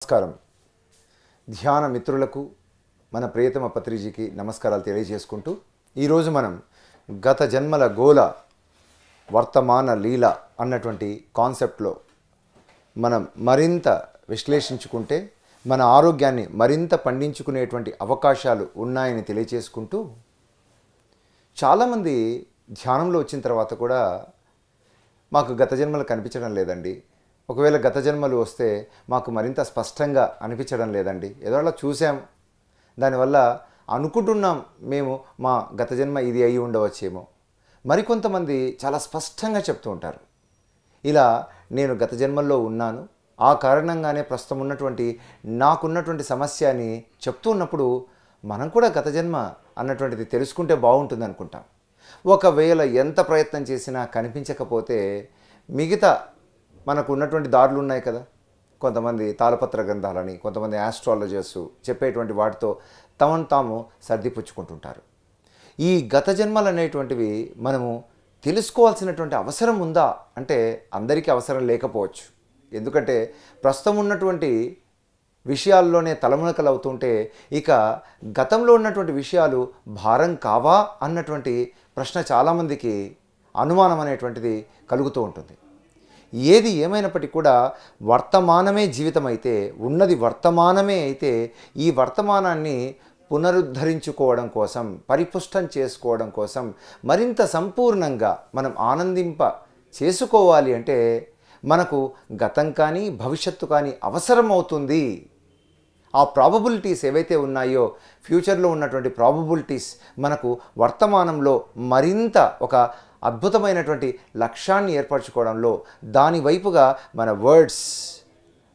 నమస్కారం. ధ్యాన మిత్రులకు మన ప్రియతమ పత్రిజీకి నమస్కారాలు తెలియజేసుకుంటూ ఈరోజు మనం గత జన్మల గోల వర్తమాన లీల అన్నటువంటి కాన్సెప్ట్లో మనం మరింత విశ్లేషించుకుంటే మన ఆరోగ్యాన్ని మరింత పండించుకునేటువంటి అవకాశాలు ఉన్నాయని తెలియజేసుకుంటూ, చాలామంది ధ్యానంలో వచ్చిన తర్వాత కూడా మాకు గత జన్మలు కనిపించడం లేదండి, ఒకవేళ గత జన్మలు వస్తే మాకు మరింత స్పష్టంగా అనిపించడం లేదండి, ఏదో అలా చూసాం, దానివల్ల అనుకుంటున్నాం మేము మా గత జన్మ ఇది అయి ఉండవచ్చేమో. మరికొంతమంది చాలా స్పష్టంగా చెప్తూ ఉంటారు, ఇలా నేను గత జన్మల్లో ఉన్నాను, ఆ కారణంగానే ప్రస్తుతం ఉన్నటువంటి నాకున్నటువంటి సమస్య అని చెప్తూ ఉన్నప్పుడు మనం కూడా గత జన్మ అన్నటువంటిది తెలుసుకుంటే బాగుంటుంది అనుకుంటాం. ఒకవేళ ఎంత ప్రయత్నం చేసినా కనిపించకపోతే మిగతా మనకు ఉన్నటువంటి దారులు ఉన్నాయి కదా, కొంతమంది తాళపత్ర గ్రంథాలని, కొంతమంది ఆస్ట్రాలజర్స్ చెప్పేటువంటి వాటితో తమను తాము సర్దిపుచ్చుకుంటుంటారు. ఈ గత జన్మలు అనేటువంటివి మనము తెలుసుకోవాల్సినటువంటి అవసరం ఉందా అంటే అందరికీ అవసరం లేకపోవచ్చు. ఎందుకంటే ప్రస్తుతం ఉన్నటువంటి విషయాల్లోనే తలమునకలు అవుతుంటే ఇక గతంలో ఉన్నటువంటి విషయాలు భారం కావా అన్నటువంటి ప్రశ్న చాలామందికి అనుమానం అనేటువంటిది కలుగుతూ ఉంటుంది. ఏది ఏమైనప్పటికీ కూడా వర్తమానమే జీవితం అయితే, ఉన్నది వర్తమానమే అయితే, ఈ వర్తమానాన్ని పునరుద్ధరించుకోవడం కోసం, పరిపుష్టం చేసుకోవడం కోసం, మరింత సంపూర్ణంగా మనం ఆనందింప చేసుకోవాలి అంటే మనకు గతం కానీ భవిష్యత్తు కానీ అవసరం అవుతుంది. ఆ ప్రాబబిలిటీస్ ఏవైతే ఉన్నాయో, ఫ్యూచర్లో ఉన్నటువంటి ప్రాబబిలిటీస్ మనకు వర్తమానంలో మరింత ఒక అద్భుతమైనటువంటి లక్ష్యాన్ని ఏర్పరచుకోవడంలో, దాని వైపుగా మన వర్డ్స్,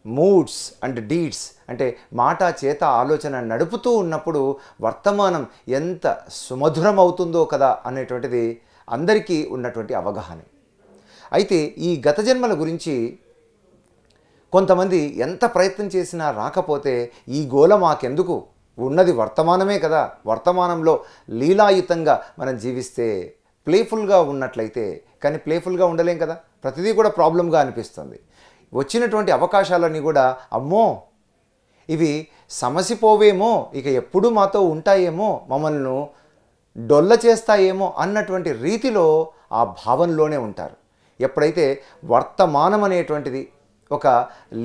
మూడ్స్ అండ్ డీడ్స్ అంటే మాట చేత ఆలోచన నడుపుతూ ఉన్నప్పుడు వర్తమానం ఎంత సుమధురం అవుతుందో కదా అనేటువంటిది అందరికీ ఉన్నటువంటి అవగాహన. అయితే ఈ గత జన్మల గురించి కొంతమంది ఎంత ప్రయత్నం చేసినా రాకపోతే ఈ గోల మాకెందుకు, ఉన్నది వర్తమానమే కదా, వర్తమానంలో లీలాయుతంగా మనం జీవిస్తే, ప్లేఫుల్గా ఉన్నట్లయితే, కానీ ప్లేఫుల్గా ఉండలేం కదా, ప్రతిదీ కూడా ప్రాబ్లంగా అనిపిస్తుంది. వచ్చినటువంటి అవకాశాలన్నీ కూడా అమ్మో ఇవి సమసిపోవేమో, ఇక ఎప్పుడు మాతో ఉంటాయేమో, మమ్మల్ని డొల్ల చేస్తాయేమో అన్నటువంటి రీతిలో ఆ భావంలోనే ఉంటారు. ఎప్పుడైతే వర్తమానం అనేటువంటిది ఒక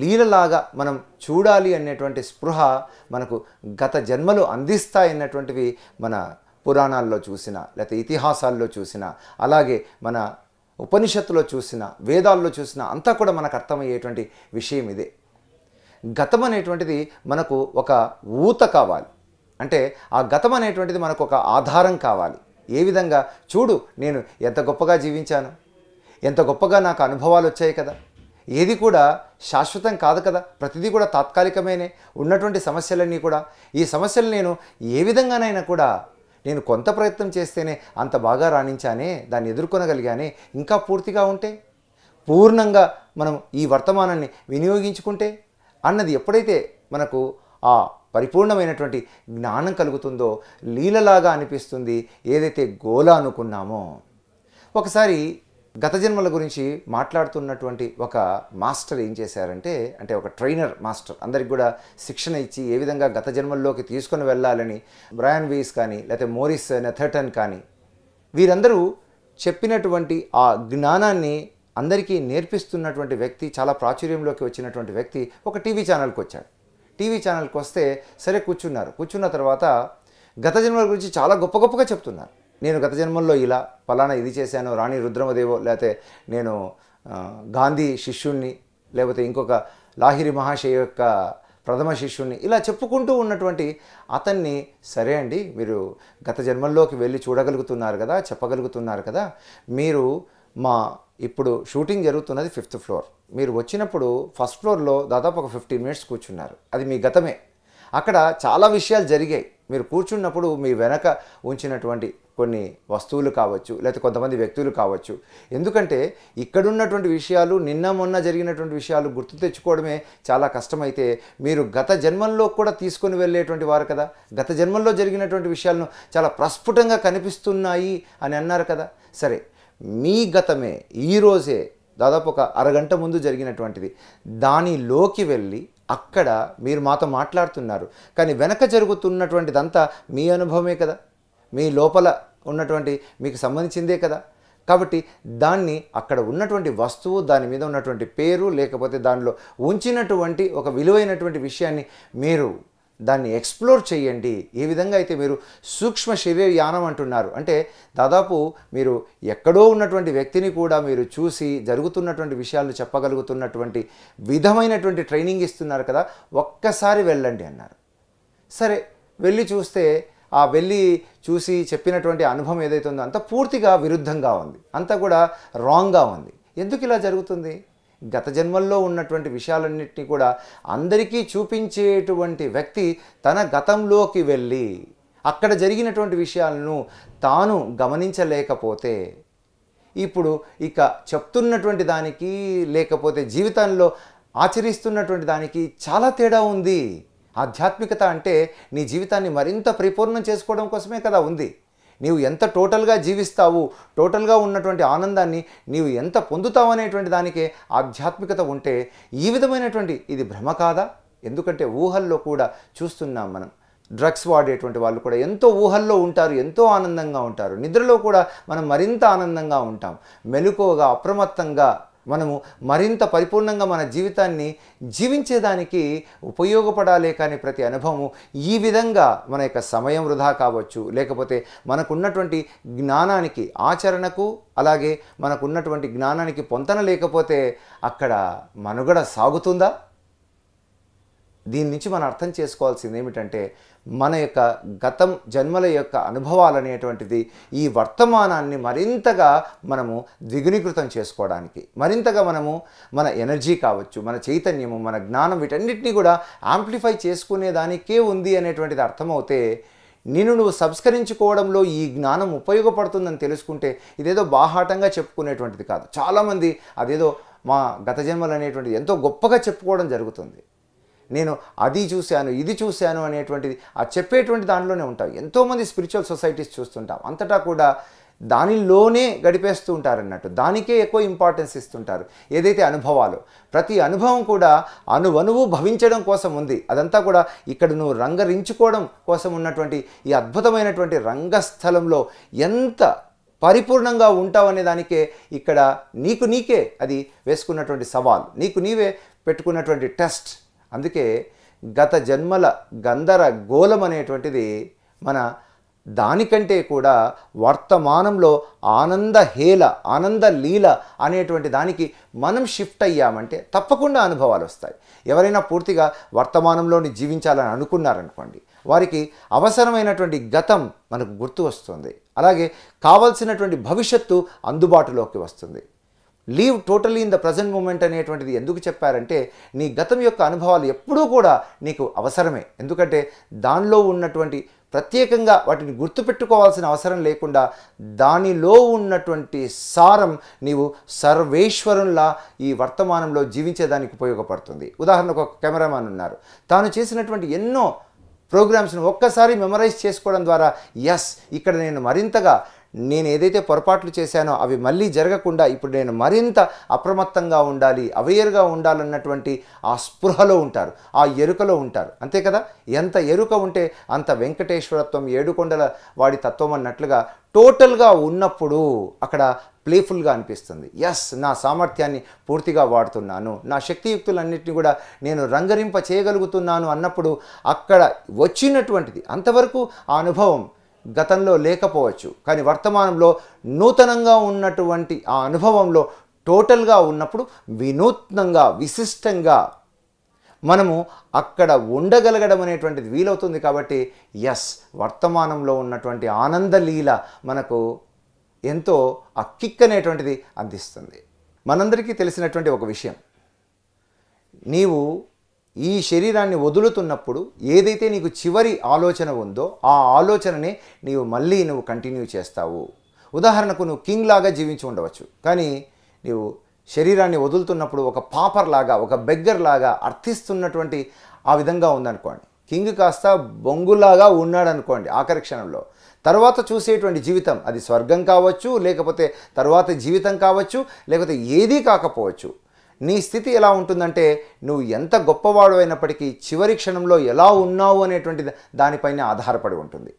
లీలలాగా మనం చూడాలి అనేటువంటి స్పృహ మనకు గత జన్మలు అందిస్తాయన్నటువంటివి మన పురాణాల్లో చూసిన, లేకపోతే ఇతిహాసాల్లో చూసిన, అలాగే మన ఉపనిషత్తులో చూసిన, వేదాల్లో చూసిన అంతా కూడా మనకు అర్థమయ్యేటువంటి విషయం ఇదే. గతం అనేటువంటిది మనకు ఒక ఊత కావాలి, అంటే ఆ గతం అనేటువంటిది మనకు ఒక ఆధారం కావాలి. ఏ విధంగా, చూడు నేను ఎంత గొప్పగా జీవించాను, ఎంత గొప్పగా నాకు అనుభవాలు వచ్చాయి కదా, ఏది కూడా శాశ్వతం కాదు కదా, ప్రతిదీ కూడా తాత్కాలికమేనే, ఉన్నటువంటి సమస్యలన్నీ కూడా, ఈ సమస్యలు నేను ఏ విధంగానైనా కూడా నేను కొంత ప్రయత్నం చేస్తేనే అంత బాగా రాణించానే, దాన్ని ఎదుర్కొనగలిగానే, ఇంకా పూర్తిగా ఉంటే, పూర్ణంగా మనం ఈ వర్తమానాన్ని వినియోగించుకుంటే అన్నది ఎప్పుడైతే మనకు ఆ పరిపూర్ణమైనటువంటి జ్ఞానం కలుగుతుందో లీలలాగా అనిపిస్తుంది. ఏదైతే గోల అనుకున్నామో, ఒకసారి గత జన్మల గురించి మాట్లాడుతున్నటువంటి ఒక మాస్టర్ ఏం చేశారంటే, అంటే ఒక ట్రైనర్ మాస్టర్ అందరికి కూడా శిక్షణ ఇచ్చి ఏ విధంగా గత జన్మల్లోకి తీసుకొని వెళ్ళాలని బ్రయాన్ వీస్ కానీ, లేకపోతే మోరిస్ నెథర్టన్ కానీ, వీరందరూ చెప్పినటువంటి ఆ జ్ఞానాన్ని అందరికీ నేర్పిస్తున్నటువంటి వ్యక్తి, చాలా ప్రాచుర్యంలోకి వచ్చినటువంటి వ్యక్తి ఒక టీవీ ఛానల్కి వచ్చాడు. టీవీ ఛానల్కి వస్తే సరే కూర్చున్న తర్వాత గత జన్మల గురించి చాలా గొప్పగా చెప్తున్నారు. నేను గత జన్మల్లో ఇలా ఫలానా ఇది చేశాను, రాణి రుద్రమదేవో, లేకపోతే నేను గాంధీ శిష్యుణ్ణి, లేకపోతే ఇంకొక లాహిరి మహాశయ యొక్క ప్రథమ శిష్యుణ్ణి, ఇలా చెప్పుకుంటూ ఉన్నటువంటి అతన్ని, సరే అండి మీరు గత జన్మల్లోకి వెళ్ళి చూడగలుగుతున్నారు కదా, చెప్పగలుగుతున్నారు కదా, మీరు మా ఇప్పుడు షూటింగ్ జరుగుతున్నది 5th ఫ్లోర్, మీరు వచ్చినప్పుడు ఫస్ట్ ఫ్లోర్లో దాదాపు ఒక 15 మినిట్స్ కూర్చున్నారు, అది మీ గతమే. అక్కడ చాలా విషయాలు జరిగాయి. మీరు కూర్చున్నప్పుడు మీ వెనక ఉంచినటువంటి కొన్ని వస్తువులు కావచ్చు, లేకపోతే కొంతమంది వ్యక్తులు కావచ్చు. ఎందుకంటే ఇక్కడున్నటువంటి విషయాలు, నిన్న మొన్న జరిగినటువంటి విషయాలు గుర్తు తెచ్చుకోవడమే చాలా కష్టమైతే, మీరు గత జన్మల్లో కూడా తీసుకొని వెళ్ళేటువంటి వారు కదా, గత జన్మల్లో జరిగినటువంటి విషయాలను చాలా ప్రస్ఫుటంగా కనిపిస్తున్నాయి అని అన్నారు కదా. సరే, మీ గతమే ఈరోజే దాదాపు ఒక అరగంట ముందు జరిగినటువంటిది, దానిలోకి వెళ్ళి అక్కడ మీరు మాతో మాట్లాడుతున్నారు, కానీ వెనక జరుగుతున్నటువంటిదంతా మీ అనుభవమే కదా, మీ లోపల ఉన్నటువంటి మీకు సంబంధించిందే కదా. కాబట్టి దాన్ని అక్కడ ఉన్నటువంటి వస్తువు, దాని మీద ఉన్నటువంటి పేరు, లేకపోతే దానిలో ఉంచినటువంటి ఒక విలువైనటువంటి విషయాన్ని మీరు దాన్ని ఎక్స్ప్లోర్ చేయండి. ఏ విధంగా అయితే మీరు సూక్ష్మ శరీర యానం అంటున్నారు అంటే దాదాపు మీరు ఎక్కడో ఉన్నటువంటి వ్యక్తిని కూడా మీరు చూసి జరుగుతున్నటువంటి విషయాలను చెప్పగలుగుతున్నటువంటి విధమైనటువంటి ట్రైనింగ్ ఇస్తున్నారు కదా, ఒక్కసారి వెళ్ళండి అన్నారు. సరే వెళ్ళి చూస్తే ఆ వెళ్ళి చూసి చెప్పినటువంటి అనుభవం ఏదైతే ఉందో అంతా పూర్తిగా విరుద్ధంగా ఉంది, అంతా కూడా రాంగ్గా ఉంది. ఎందుకు ఇలా జరుగుతుంది? గత జన్మల్లో ఉన్నటువంటి విషయాలన్నింటినీ కూడా అందరికీ చూపించేటువంటి వ్యక్తి తన గతంలోకి వెళ్ళి అక్కడ జరిగినటువంటి విషయాలను తాను గమనించలేకపోతే ఇప్పుడు ఇక చెప్తున్నటువంటి దానికి లేకపోతే జీవితంలో ఆచరిస్తున్నటువంటి దానికి చాలా తేడా ఉంది. ఆధ్యాత్మికత అంటే నీ జీవితాన్ని మరింత పరిపూర్ణం చేసుకోవడం కోసమే కదా ఉంది. నీవు ఎంత టోటల్గా జీవిస్తావు, టోటల్గా ఉన్నటువంటి ఆనందాన్ని నీవు ఎంత పొందుతావు అనేటువంటి దానికే ఆధ్యాత్మికత ఉంటే ఈ విధమైనటువంటి ఇది భ్రమ కాదా? ఎందుకంటే ఊహల్లో కూడా చూస్తున్నాం మనం. డ్రగ్స్ వాడేటువంటి వాళ్ళు కూడా ఎంతో ఊహల్లో ఉంటారు, ఎంతో ఆనందంగా ఉంటారు. నిద్రలో కూడా మనం మరింత ఆనందంగా ఉంటాం. మెలకువగా అప్రమత్తంగా మనము మరింత పరిపూర్ణంగా మన జీవితాన్ని జీవించేదానికి ఉపయోగపడాలే. కానీ ప్రతి అనుభవము ఈ విధంగా మన యొక్క సమయం వృధా కావచ్చు, లేకపోతే మనకున్నటువంటి జ్ఞానానికి ఆచరణకు అలాగే మనకున్నటువంటి జ్ఞానానికి పొంతన లేకపోతే అక్కడ మనుగడ సాగుతుందా? దీని నుంచి మనం అర్థం చేసుకోవాల్సింది ఏమిటంటే మన యొక్క గతం జన్మల యొక్క అనుభవాలు అనేటువంటిది ఈ వర్తమానాన్ని మరింతగా మనము ద్విగుణీకృతం చేసుకోవడానికి, మరింతగా మనము మన ఎనర్జీ కావచ్చు, మన చైతన్యము, మన జ్ఞానం వీటన్నిటినీ కూడా యాంప్లిఫై చేసుకునేదానికే ఉంది అనేటువంటిది అర్థమవుతే నువ్వు సంస్కరించుకోవడంలో ఈ జ్ఞానం ఉపయోగపడుతుందని తెలుసుకుంటే ఇదేదో బాహాటంగా చెప్పుకునేటువంటిది కాదు. చాలామంది అదేదో మా గత జన్మలు అనేటువంటిది ఎంతో గొప్పగా చెప్పుకోవడం జరుగుతుంది. నేను అది చూశాను ఇది చూశాను అనేటువంటిది ఆ చెప్పేటువంటి దానిలోనే ఉంటాం. ఎంతోమంది స్పిరిచువల్ సొసైటీస్ చూస్తుంటాం, అంతటా కూడా దానిలోనే గడిపేస్తూ ఉంటారు అన్నట్టు, దానికే ఎక్కువ ఇంపార్టెన్స్ ఇస్తుంటారు. ఏదైతే అనుభవాలు, ప్రతి అనుభవం కూడా అణువణువు భవించడం కోసం ఉంది. అదంతా కూడా ఇక్కడ నువ్వు రంగరించుకోవడం కోసం ఉన్నటువంటి ఈ అద్భుతమైనటువంటి రంగస్థలంలో ఎంత పరిపూర్ణంగా ఉంటావనే దానికే ఇక్కడ నీకే అది వేసుకున్నటువంటి సవాల్, నీవే పెట్టుకున్నటువంటి టెస్ట్. అందుకే గత జన్మల గందరగోళం అనేటువంటిది మన దానికంటే కూడా వర్తమానంలో ఆనందహేళ ఆనందలీల అనేటువంటి దానికి మనం షిఫ్ట్ అయ్యామంటే తప్పకుండా అనుభవాలు వస్తాయి. ఎవరైనా పూర్తిగా వర్తమానంలోని జీవించాలని అనుకున్నారనుకోండి, వారికి అవసరమైనటువంటి గతం మనకు గుర్తు వస్తుంది, అలాగే కావాల్సినటువంటి భవిష్యత్తు అందుబాటులోకి వస్తుంది. Live totally in the present moment అనేటువంటిది ఎందుకు చెప్పారంటే నీ గతం యొక్క అనుభవాలు ఎప్పుడూ కూడా నీకు అవసరమే. ఎందుకంటే దానిలో ఉన్నటువంటి ప్రత్యేకంగా వాటిని గుర్తుపెట్టుకోవాల్సిన అవసరం లేకుండా దానిలో ఉన్నటువంటి సారం నీవు సర్వేశ్వరుల్లా ఈ వర్తమానంలో జీవించేదానికి ఉపయోగపడుతుంది. ఉదాహరణకు ఒక కెమెరామాన్ ఉన్నారు, తాను చేసినటువంటి ఎన్నో ప్రోగ్రామ్స్ను ఒక్కసారి మెమరైజ్ చేసుకోవడం ద్వారా ఇక్కడ నేను మరింతగా నేను ఏదైతే పొరపాట్లు చేశానో అవి మళ్ళీ జరగకుండా ఇప్పుడు నేను మరింత అప్రమత్తంగా ఉండాలి, అవేర్గా ఉండాలన్నటువంటి ఆ స్పృహలో ఉంటారు, ఆ ఎరుకలో ఉంటారు. అంతే కదా, ఎంత ఎరుక ఉంటే అంత వెంకటేశ్వరత్వం ఏడుకొండల వాడి తత్వం అన్నట్లుగా టోటల్గా ఉన్నప్పుడు అక్కడ ప్లేఫుల్గా అనిపిస్తుంది. నా సామర్థ్యాన్ని పూర్తిగా వాడుతున్నాను, నా శక్తియుక్తులన్నింటినీ కూడా నేను రంగరింప చేయగలుగుతున్నాను అన్నప్పుడు అక్కడ వచ్చినటువంటిది అంతవరకు ఆ అనుభవం గతంలో లేకపోవచ్చు, కానీ వర్తమానంలో నూతనంగా ఉన్నటువంటి ఆ అనుభవంలో టోటల్గా ఉన్నప్పుడు వినూత్నంగా విశిష్టంగా మనము అక్కడ ఉండగలగడం అనేటువంటిది వీలవుతుంది. కాబట్టి వర్తమానంలో ఉన్నటువంటి ఆనందలీల మనకు ఎంతో ఆ కిక్ అనేటువంటిది అందిస్తుంది. మనందరికీ తెలిసినటువంటి ఒక విషయం, నీవు ఈ శరీరాన్ని వదులుతున్నప్పుడు ఏదైతే నీకు చివరి ఆలోచన ఉందో ఆ ఆలోచననే నువ్వు కంటిన్యూ చేస్తావు. ఉదాహరణకు నువ్వు కింగ్ లాగా జీవించి ఉండవచ్చు, కానీ నీవు శరీరాన్ని వదులుతున్నప్పుడు ఒక పాపర్ లాగా, ఒక బెగ్గర్ లాగా అర్థిస్తున్నటువంటి ఆ విధంగా ఉందనుకోండి. కింగ్ కాస్త బొంగులాగా ఉన్నాడు అనుకోండి ఆఖరి క్షణంలో. తర్వాత చూసేటువంటి జీవితం అది స్వర్గం కావచ్చు, లేకపోతే తర్వాత జీవితం కావచ్చు, లేకపోతే ఏదీ కాకపోవచ్చు. నీ స్థితి ఎలా ఉంటుందంటే నువ్వు ఎంత గొప్పవాడు అయినప్పటికీ చివరి క్షణంలో ఎలా ఉన్నావు అనేటువంటి దానిపైన ఆధారపడి ఉంటుంది.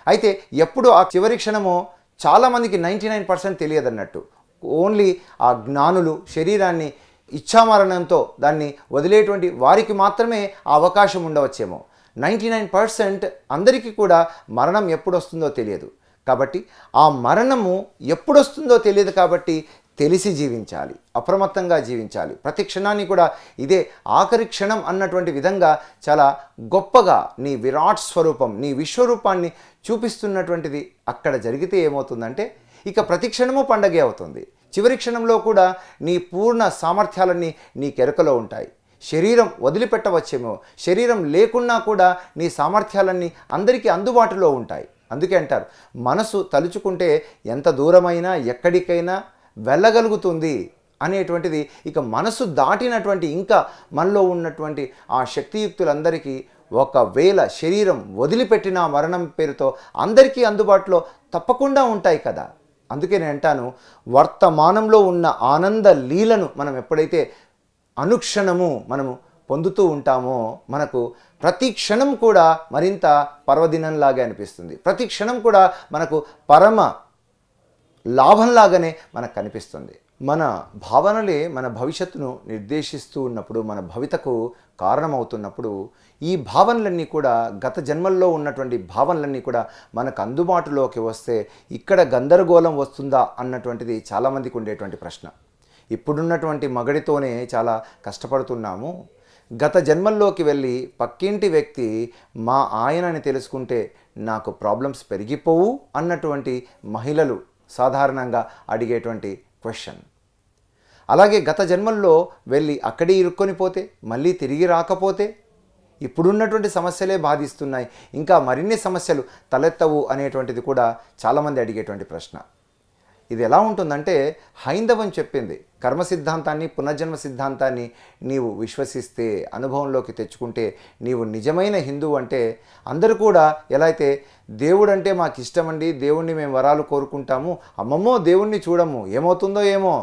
అయితే ఎప్పుడు ఆ చివరి క్షణమో చాలామందికి 99% తెలియదన్నట్టు. ఓన్లీ ఆ జ్ఞానులు శరీరాన్ని ఇచ్ఛామరణంతో దాన్ని వదిలేటువంటి వారికి మాత్రమే ఆ అవకాశం ఉండవచ్చేమో. 99% అందరికీ కూడా మరణం ఎప్పుడు వస్తుందో తెలియదు. కాబట్టి ఆ మరణము ఎప్పుడొస్తుందో తెలియదు కాబట్టి తెలిసి జీవించాలి, అప్రమత్తంగా జీవించాలి. ప్రతి క్షణాన్ని కూడా ఇదే ఆఖరి క్షణం అన్నటువంటి విధంగా చాలా గొప్పగా నీ విరాట్ స్వరూపం, నీ విశ్వరూపాన్ని చూపిస్తున్నటువంటిది అక్కడ జరిగితే ఏమవుతుందంటే ఇక ప్రతి క్షణము పండగే అవుతుంది. చివరి క్షణంలో కూడా నీ పూర్ణ సామర్థ్యాలన్నీ నీ కెరకలో ఉంటాయి. శరీరం వదిలిపెట్టవచ్చేమో, శరీరం లేకున్నా కూడా నీ సామర్థ్యాలన్నీ అందరికీ అందుబాటులో ఉంటాయి. అందుకే అంటారు మనసు తలుచుకుంటే ఎంత దూరమైనా ఎక్కడికైనా వెళ్ళగలుగుతుంది అనేటువంటిది. ఇక మనసు దాటినటువంటి ఇంకా మనలో ఉన్నటువంటి ఆ శక్తియుక్తులందరికీ ఒకవేళ శరీరం వదిలిపెట్టిన మరణం పేరుతో అందరికీ అందుబాటులో తప్పకుండా ఉంటాయి కదా. అందుకే నేను అంటాను వర్తమానంలో ఉన్న ఆనంద లీలను మనం ఎప్పుడైతే అనుక్షణము మనము పొందుతూ ఉంటామో మనకు ప్రతి క్షణం కూడా మరింత పర్వదినంలాగే అనిపిస్తుంది. ప్రతి క్షణం కూడా మనకు పరమ లాభంలాగానే మనకు కనిపిస్తుంది. మన భావనలే మన భవిష్యత్తును నిర్దేశిస్తూ ఉన్నప్పుడు, మన భవితకు కారణమవుతున్నప్పుడు ఈ భావనలన్నీ కూడా గత జన్మల్లో ఉన్నటువంటి భావనలన్నీ కూడా మనకు అందుబాటులోకి వస్తే ఇక్కడ గందరగోళం వస్తుందా అన్నటువంటిది చాలామందికి ఉండేటువంటి ప్రశ్న. ఇప్పుడున్నటువంటి మగడితోనే చాలా కష్టపడుతున్నాము. గత జన్మల్లోకి వెళ్ళి పక్కింటి వ్యక్తి మా ఆయనని తెలుసుకుంటే నాకు ప్రాబ్లమ్స్ పెరిగిపోవు అన్నటువంటి మహిళలు సాధారణంగా అడిగేటువంటి క్వశ్చన్. అలాగే గత జన్మల్లో వెళ్ళి అక్కడే ఇరుక్కొని పోతే మళ్ళీ తిరిగి రాకపోతే ఇప్పుడున్నటువంటి సమస్యలే బాధిస్తున్నాయి, ఇంకా మరిన్ని సమస్యలు తలెత్తవు అనేటువంటిది కూడా చాలామంది అడిగేటువంటి ప్రశ్న. ఇది ఎలా ఉంటుందంటే హైందవం చెప్పింది కర్మ సిద్ధాంతాన్ని, పునర్జన్మ సిద్ధాంతాన్ని నీవు విశ్వసిస్తే, అనుభవంలోకి తెచ్చుకుంటే నీవు నిజమైన హిందువు. అంటే అందరూ కూడా ఎలా అయితే దేవుడు అంటే మాకు ఇష్టమండి, దేవుణ్ణి మేము వరాలు కోరుకుంటాము, అమ్మమ్మో దేవుణ్ణి చూడము ఏమవుతుందో ఏమో,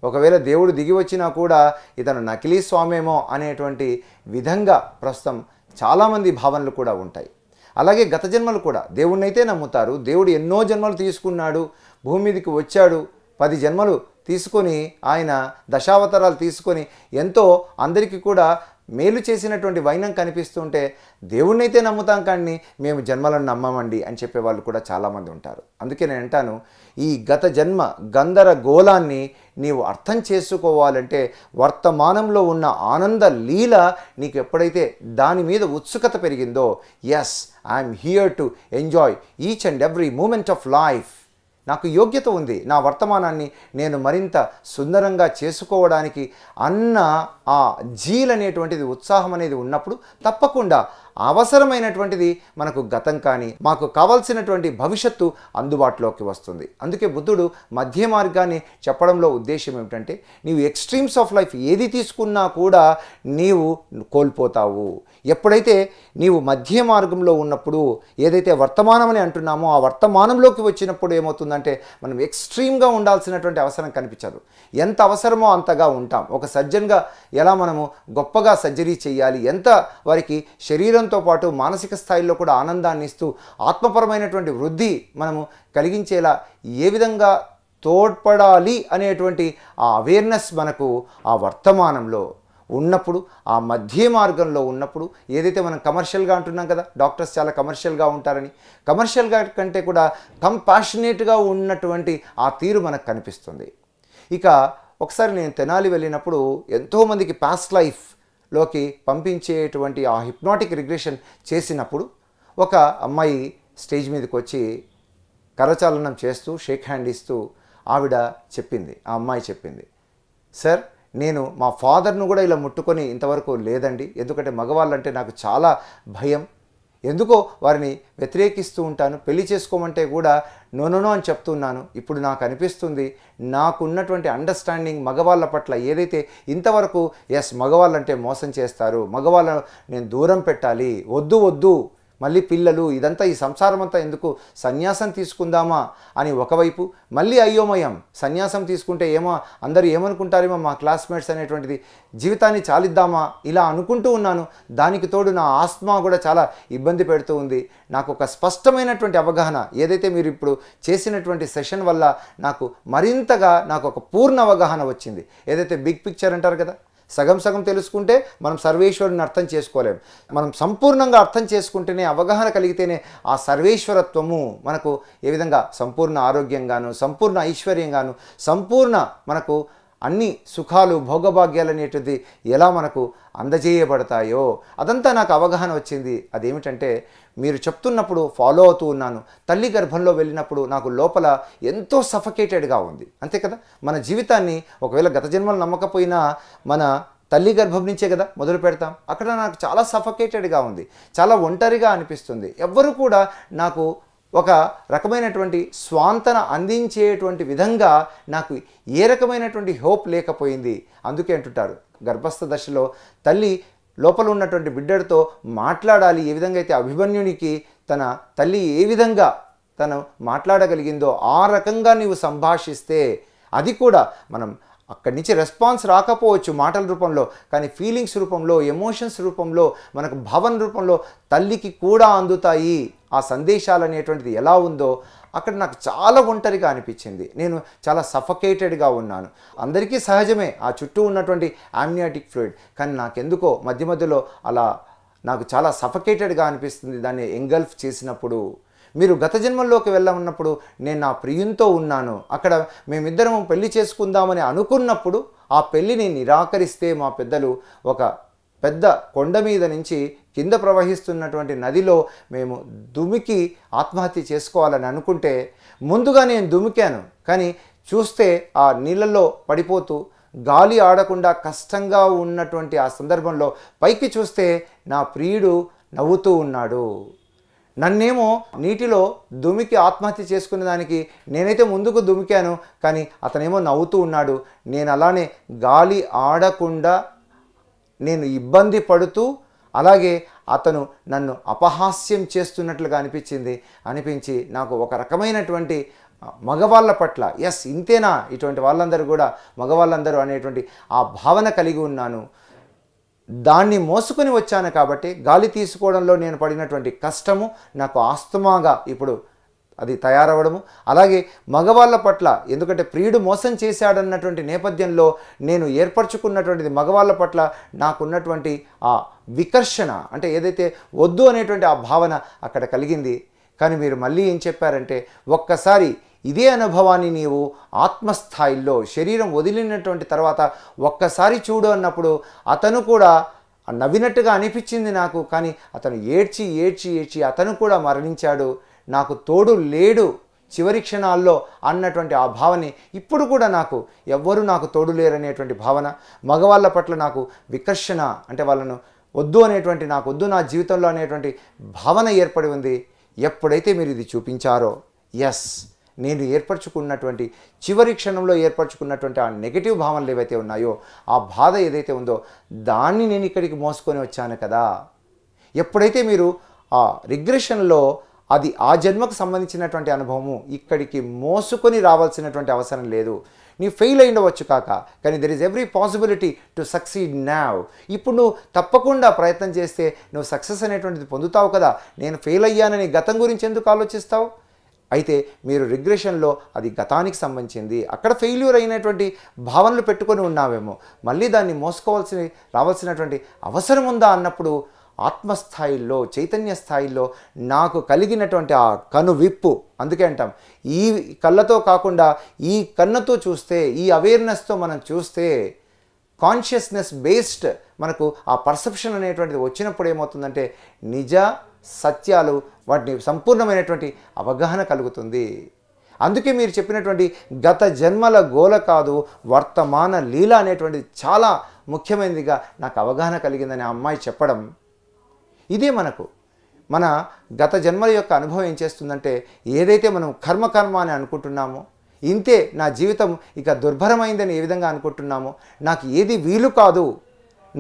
ఒకవేళ దేవుడు దిగి వచ్చినా కూడా ఇతను నకిలీ స్వామేమో అనేటువంటి విధంగా ప్రస్తుతం చాలామంది భావనలు కూడా ఉంటాయి. అలాగే గత జన్మలు కూడా దేవుణ్ణైతే నమ్ముతారు. దేవుడు ఎన్నో జన్మలు తీసుకున్నాడు, భూమి మీదకి వచ్చాడు, 10 జన్మలు తీసుకొని ఆయన దశావతారాలు తీసుకొని ఎంతో అందరికీ కూడా మేలు చేసినటువంటి వైనం కనిపిస్తుంటే దేవుణ్ణైతే నమ్ముతాం కానీ మేము జన్మలను నమ్మమండి అని చెప్పేవాళ్ళు కూడా చాలామంది ఉంటారు. అందుకే నేను అంటాను ఈ గత జన్మ గందరగోళాన్ని నీవు అర్థం చేసుకోవాలంటే వర్తమానంలో ఉన్న ఆనంద లీల నీకు ఎప్పుడైతే దాని మీద ఉత్సుకత పెరిగిందో, yes I'm here to enjoy each and every moment of life, నాకు యోగ్యత ఉంది నా వర్తమానాన్ని నేను మరింత సుందరంగా చేసుకోవడానికి అన్న ఆ జీల్ అనేటువంటిది, ఉత్సాహం అనేది ఉన్నప్పుడు తప్పకుండా అవసరమైనటువంటిది మనకు గతం కానీ మాకు కావాల్సినటువంటి భవిష్యత్తు అందుబాటులోకి వస్తుంది. అందుకే బుద్ధుడు మధ్య మార్గాన్ని చెప్పడంలో ఉద్దేశం ఏమిటంటే నీవు ఎక్స్ట్రీమ్స్ ఆఫ్ లైఫ్ ఏది తీసుకున్నా కూడా నీవు కోల్పోతావు. ఎప్పుడైతే నీవు మధ్య మార్గంలో ఉన్నప్పుడు ఏదైతే వర్తమానం అని అంటున్నామో ఆ వర్తమానంలోకి వచ్చినప్పుడు ఏమవుతుందంటే మనం ఎక్స్ట్రీమ్గా ఉండాల్సినటువంటి అవసరం కనిపించదు. ఎంత అవసరమో అంతగా ఉంటాం. ఒక సర్జన్గా ఎలా మనము గొప్పగా సర్జరీ చేయాలి, ఎంత వారికి శరీరంతో పాటు మానసిక స్థాయిలో కూడా ఆనందాన్ని ఇస్తూ ఆత్మపరమైనటువంటి వృద్ధి మనము కలిగించేలా ఏ విధంగా తోడ్పడాలి అనేటువంటి ఆ అవేర్నెస్ మనకు ఆ వర్తమానంలో ఉన్నప్పుడు, ఆ మధ్య మార్గంలో ఉన్నప్పుడు, ఏదైతే మనం కమర్షియల్గా అంటున్నాం కదా, డాక్టర్స్ చాలా కమర్షియల్గా ఉంటారని, కమర్షియల్గా కంటే కూడా కంపాషనేట్గా ఉన్నటువంటి ఆ తీరు మనకు కనిపిస్తుంది. ఇక ఒకసారి నేను తెనాలి వెళ్ళినప్పుడు ఎంతోమందికి పాస్ట్ లైఫ్లోకి పంపించేటువంటి ఆ హిప్నాటిక్ రిగ్రెషన్ చేసినప్పుడు ఒక అమ్మాయి స్టేజ్ మీదకి వచ్చి కరచాలనం చేస్తూ షేక్ హ్యాండ్ ఇస్తూ ఆవిడ చెప్పింది, ఆ అమ్మాయి చెప్పింది, సార్ నేను మా ఫాదర్ను కూడా ఇలా ముట్టుకొని ఇంతవరకు లేదండి, ఎందుకంటే మగవాళ్ళంటే నాకు చాలా భయం, ఎందుకో వారిని వ్యతిరేకిస్తూ ఉంటాను, పెళ్లి చేసుకోమంటే కూడా నో అని చెప్తున్నాను. ఇప్పుడు నాకు అనిపిస్తుంది నాకున్నటువంటి అండర్స్టాండింగ్ మగవాళ్ళ పట్ల ఏదైతే ఇంతవరకు ఎస్ మగవాళ్ళంటే మోసం చేస్తారు, మగవాళ్ళను నేను దూరం పెట్టాలి, వద్దు మళ్ళీ పిల్లలు, ఇదంతా ఈ సంసారం అంతా ఎందుకు, సన్యాసం తీసుకుందామా అని ఒకవైపు, మళ్ళీ అయోమయం, సన్యాసం తీసుకుంటే ఏమో అందరూ ఏమనుకుంటారేమో మా క్లాస్మేట్స్ అనేటువంటిది, జీవితాన్ని చాలిద్దామా ఇలా అనుకుంటూ ఉన్నాను. దానికి తోడు నా ఆస్మా కూడా చాలా ఇబ్బంది పెడుతూ ఉంది. నాకు ఒక స్పష్టమైనటువంటి అవగాహన, ఏదైతే మీరు ఇప్పుడు చేసినటువంటి సెషన్ వల్ల నాకు మరింతగా నాకు ఒక పూర్ణ అవగాహన వచ్చింది. ఏదైతే బిగ్ పిక్చర్ అంటారు కదా, సగం సగం తెలుసుకుంటే మనం సర్వేశ్వరుని అర్థం చేసుకోలేం. మనం సంపూర్ణంగా అర్థం చేసుకుంటేనే, అవగాహన కలిగితేనే ఆ సర్వేశ్వరత్వము మనకు ఏ విధంగా సంపూర్ణ ఆరోగ్యంగాను, సంపూర్ణ ఐశ్వర్యంగాను, సంపూర్ణ మనకు అన్ని సుఖాలు భోగభాగ్యాలు అనేటిది ఎలా మనకు అందజేయబడతాయో అదంతా నాకు అవగాహన వచ్చింది. అదేమిటంటే మీరు చెప్తున్నప్పుడు ఫాలో అవుతూ ఉన్నాను. తల్లి గర్భంలో వెళ్ళినప్పుడు నాకు లోపల ఎంతో సఫకేటెడ్గా ఉంది. అంతే కదా, మన జీవితాన్ని ఒకవేళ గత జన్మలు నమ్మకపోయినా మన తల్లి గర్భం నుంచే కదా మొదలు పెడతాం. అక్కడ నాకు చాలా సఫకేటెడ్గా ఉంది, చాలా ఒంటరిగా అనిపిస్తుంది. ఎవ్వరు కూడా నాకు ఒక రకమైనటువంటి స్వాంతన అందించేటువంటి విధంగా నాకు ఏ రకమైనటువంటి హోప్ లేకపోయింది. అందుకే అంటుంటారు, గర్భస్థ దశలో తల్లి లోపల ఉన్నటువంటి బిడ్డడితో మాట్లాడాలి. ఏ విధంగా అయితే అభిమన్యునికి తన తల్లి ఏ విధంగా తను మాట్లాడగలిగిందో ఆ రకంగా నీవు సంభాషిస్తే, అది కూడా మనం అక్కడి నుంచి రెస్పాన్స్ రాకపోవచ్చు మాటల రూపంలో, కానీ ఫీలింగ్స్ రూపంలో, ఎమోషన్స్ రూపంలో, మనకు భావన రూపంలో తల్లికి కూడా అందుతాయి. ఆ సందేశాలు అనేటువంటిది ఎలా ఉందో అక్కడ నాకు చాలా ఒంటరిగా అనిపించింది. నేను చాలా సఫకేటెడ్గా ఉన్నాను. అందరికీ సహజమే ఆ చుట్టూ ఉన్నటువంటి ఆమ్నియాటిక్ ఫ్లూయిడ్, కానీ నాకెందుకో మధ్య మధ్యలో అలా నాకు చాలా సఫకేటెడ్గా అనిపిస్తుంది దాన్ని ఎంగల్ఫ్ చేసినప్పుడు. మీరు గత జన్మల్లోకి వెళ్ళమన్నప్పుడు నేను నా ప్రియునితో ఉన్నాను, అక్కడ మేమిద్దరం పెళ్లి చేసుకుందామని అనుకున్నప్పుడు ఆ పెళ్ళిని నిరాకరిస్తే మా పెద్దలు ఒక పెద్ద కొండ మీద నుంచి కింద ప్రవహిస్తున్నటువంటి నదిలో మేము దుమికి ఆత్మహత్య చేసుకోవాలని అనుకుంటే, ముందుగా నేను దుమికాను, కానీ చూస్తే ఆ నీళ్ళల్లో పడిపోతూ గాలి ఆడకుండా కష్టంగా ఉన్నటువంటి ఆ సందర్భంలో పైకి చూస్తే నా ప్రియుడు నవ్వుతూ ఉన్నాడు. నన్నేమో నీటిలో దుమికి ఆత్మహత్య చేసుకునే దానికి నేనైతే ముందుకు దుమికాను, కానీ అతనేమో నవ్వుతూ ఉన్నాడు. నేను అలానే గాలి ఆడకుండా నేను ఇబ్బంది పడుతూ, అలాగే అతను నన్ను అపహాస్యం చేస్తున్నట్లుగా అనిపించి నాకు ఒక రకమైనటువంటి మగవాళ్ళ పట్ల, ఎస్ ఇంతేనా ఇటువంటి వాళ్ళందరూ కూడా మగవాళ్ళందరూ అనేటువంటి ఆ భావన కలిగి ఉన్నాను. దాన్ని మోసుకొని వచ్చాను కాబట్టి గాలి తీసుకోవడంలో నేను పడినటువంటి కష్టము నాకు ఆస్తమాగా ఇప్పుడు అది తయారవడము, అలాగే మగవాళ్ళ పట్ల, ఎందుకంటే ప్రియుడు మోసం చేశాడన్నటువంటి నేపథ్యంలో నేను ఏర్పరచుకున్నటువంటిది మగవాళ్ళ పట్ల నాకున్నటువంటి ఆ వికర్షణ, అంటే ఏదైతే వద్దు అనేటువంటి ఆ భావన అక్కడ కలిగింది. కానీ మీరు మళ్ళీ ఏం చెప్పారంటే, ఒక్కసారి ఇదే అనుభవాన్ని నీవు ఆత్మస్థాయిలో శరీరం వదిలినటువంటి తర్వాత ఒక్కసారి చూడు అన్నప్పుడు అతను కూడా నవ్వినట్టుగా అనిపించింది నాకు, కానీ అతను ఏడ్చి అతను కూడా మరణించాడు, నాకు తోడు లేడు చివరి క్షణాల్లో అన్నటువంటి ఆ భావన ఇప్పుడు కూడా నాకు ఎవ్వరూ నాకు తోడు లేరనేటువంటి భావన, మగవాళ్ళ పట్ల నాకు వికర్షణ, అంటే వాళ్ళను వద్దు అనేటువంటి, నాకు వద్దు నా జీవితంలో అనేటువంటి భావన ఏర్పడి ఉంది. ఎప్పుడైతే మీరు ఇది చూపించారో, ఎస్ నేను ఏర్పరచుకున్నటువంటి చివరి క్షణంలో ఏర్పరచుకున్నటువంటి ఆ నెగిటివ్ భావనలు ఏవైతే ఉన్నాయో, ఆ బాధ ఏదైతే ఉందో దాన్ని నేను ఇక్కడికి మోసుకొని వచ్చాను కదా. ఎప్పుడైతే మీరు ఆ రిగ్రెషన్లో అది ఆ జన్మకు సంబంధించినటువంటి అనుభవము ఇక్కడికి మోసుకొని రావాల్సినటువంటి అవసరం లేదు. నీ ఫెయిల్ అయ్యిండవచ్చు కాక, కానీ there is every possibility to succeed now. ఇప్పుడు నువ్వు తప్పకుండా ప్రయత్నం చేస్తే నువ్వు సక్సెస్ అనేటువంటిది పొందుతావు కదా. నేను ఫెయిల్ అయ్యానని గతం గురించి ఎందుకు ఆలోచిస్తావు? అయితే మీరు రిగ్రెషన్లో అది గతానికి సంబంధించింది, అక్కడ ఫెయిల్యూర్ అయినటువంటి భావనలు పెట్టుకొని ఉన్నావేమో, మళ్ళీ దాన్ని రావాల్సినటువంటి అవసరం ఉందా అన్నప్పుడు ఆత్మస్థాయిలో, చైతన్య స్థాయిలో నాకు కలిగినటువంటి ఆ కనువిప్పు, అందుకే అంటాం ఈ కళ్ళతో కాకుండా ఈ కన్నుతో చూస్తే, ఈ అవేర్నెస్తో మనం చూస్తే, కాన్షియస్నెస్ బేస్డ్ మనకు ఆ పర్సెప్షన్ అనేటువంటిది వచ్చినప్పుడు ఏమవుతుందంటే నిజ సత్యాలు వాటిని సంపూర్ణమైనటువంటి అవగాహన కలుగుతుంది. అందుకే మీరు చెప్పినటువంటి గత జన్మల గోల కాదు వర్తమాన లీల అనేటువంటిది చాలా ముఖ్యమైనదిగా నాకు అవగాహన కలిగిందని ఆ అమ్మాయి చెప్పడం, ఇదే మన గత జన్మల యొక్క అనుభవం ఏం చేస్తుందంటే, ఏదైతే మనం కర్మ అని అనుకుంటున్నామో, ఇంతే నా జీవితం ఇక దుర్భరమైందని ఏ విధంగా అనుకుంటున్నామో, నాకు ఏది వీలు కాదు,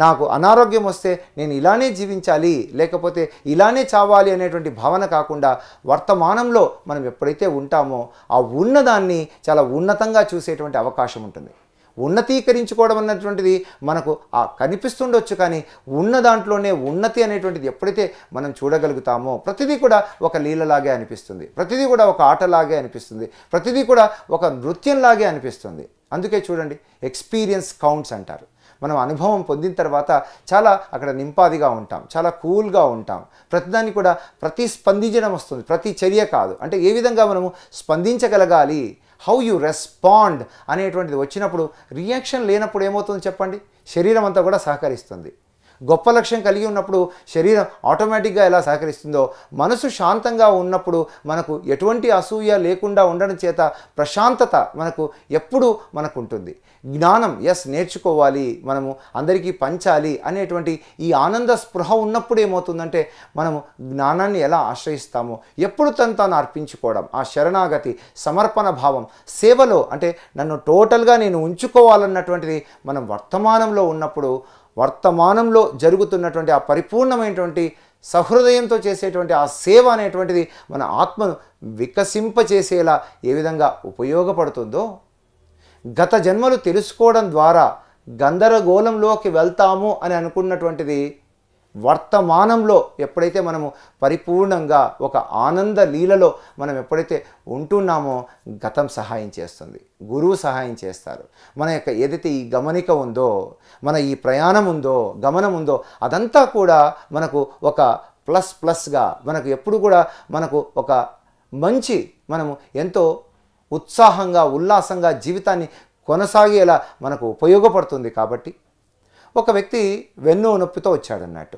నాకు అనారోగ్యం వస్తే నేను ఇలానే జీవించాలి, లేకపోతే ఇలానే చావాలి అనేటువంటి భావన కాకుండా వర్తమానంలో మనం ఎప్పుడైతే ఉంటామో ఆ ఉన్నదాన్ని చాలా ఉన్నతంగా చూసేటువంటి అవకాశం ఉంటుంది. ఉన్నతీకరించుకోవడం అన్నటువంటిది మనకు కనిపిస్తుండొచ్చు, కానీ ఉన్న దాంట్లోనే ఉన్నతి అనేటువంటిది ఎప్పుడైతే మనం చూడగలుగుతామో ప్రతిదీ కూడా ఒక లీలలాగే అనిపిస్తుంది, ప్రతిదీ కూడా ఒక ఆటలాగే అనిపిస్తుంది, ప్రతిదీ కూడా ఒక నృత్యంలాగే అనిపిస్తుంది. అందుకే చూడండి, ఎక్స్పీరియన్స్ కౌంట్స్ అంటారు. మనం అనుభవం పొందిన తర్వాత చాలా అక్కడ నింపాదిగా ఉంటాం, చాలా కూల్గా ఉంటాం, ప్రతిదాన్ని కూడా ప్రతిస్పందించడం వస్తుంది, ప్రతి చర్య కాదు. అంటే ఏ విధంగా మనము స్పందించగలగాలి, హౌ యు రెస్పాండ్ అనేటువంటిది వచ్చినప్పుడు, రియాక్షన్ లేనప్పుడు ఏమవుతుంది చెప్పండి, శరీరం అంతా కూడా సహకరిస్తుంది. గొప్ప లక్ష్యం కలిగి ఉన్నప్పుడు శరీరం ఆటోమేటిక్గా ఎలా సహకరిస్తుందో, మనసు శాంతంగా ఉన్నప్పుడు మనకు ఎటువంటి అసూయ లేకుండా ఉండడం చేత ప్రశాంతత మనకు ఎప్పుడు మనకు ఉంటుంది. జ్ఞానం నేర్చుకోవాలి, మనము అందరికీ పంచాలి అనేటువంటి ఈ ఆనంద స్పృహ ఉన్నప్పుడు ఏమవుతుందంటే మనము జ్ఞానాన్ని ఎలా ఆశ్రయిస్తామో, ఎప్పుడు తాను అర్పించుకోవడం, ఆ శరణాగతి, సమర్పణ భావం, సేవలో అంటే నన్ను టోటల్గా నేను ఉంచుకోవాలన్నటువంటిది మనం వర్తమానంలో ఉన్నప్పుడు, వర్తమానంలో జరుగుతున్నటువంటి ఆ పరిపూర్ణమైనటువంటి సహృదయంతో చేసేటువంటి ఆ సేవ అనేటువంటిది మన ఆత్మను వికసింపచేసేలా ఏ విధంగా ఉపయోగపడుతుందో, గత జన్మలు తెలుసుకోవడం ద్వారా గందరగోళంలోకి వెళ్తాము అని అనుకున్నటువంటిది వర్తమానంలో ఎప్పుడైతే మనము పరిపూర్ణంగా ఒక ఆనంద లీలలో మనం ఎప్పుడైతే ఉంటున్నామో గతం సహాయం చేస్తుంది, గురువు సహాయం చేస్తారు. మన యొక్క ఏదైతే ఈ గమనిక ఉందో, మన ఈ ప్రయాణం ఉందో, గమనం ఉందో, అదంతా కూడా మనకు ఒక ప్లస్గా మనకు ఎప్పుడు కూడా మనకు ఒక మంచి, మనము ఎంతో ఉత్సాహంగా ఉల్లాసంగా జీవితాన్ని కొనసాగేలా మనకు ఉపయోగపడుతుంది. కాబట్టి ఒక వ్యక్తి వెన్ను నొప్పితో వచ్చాడన్నట్టు,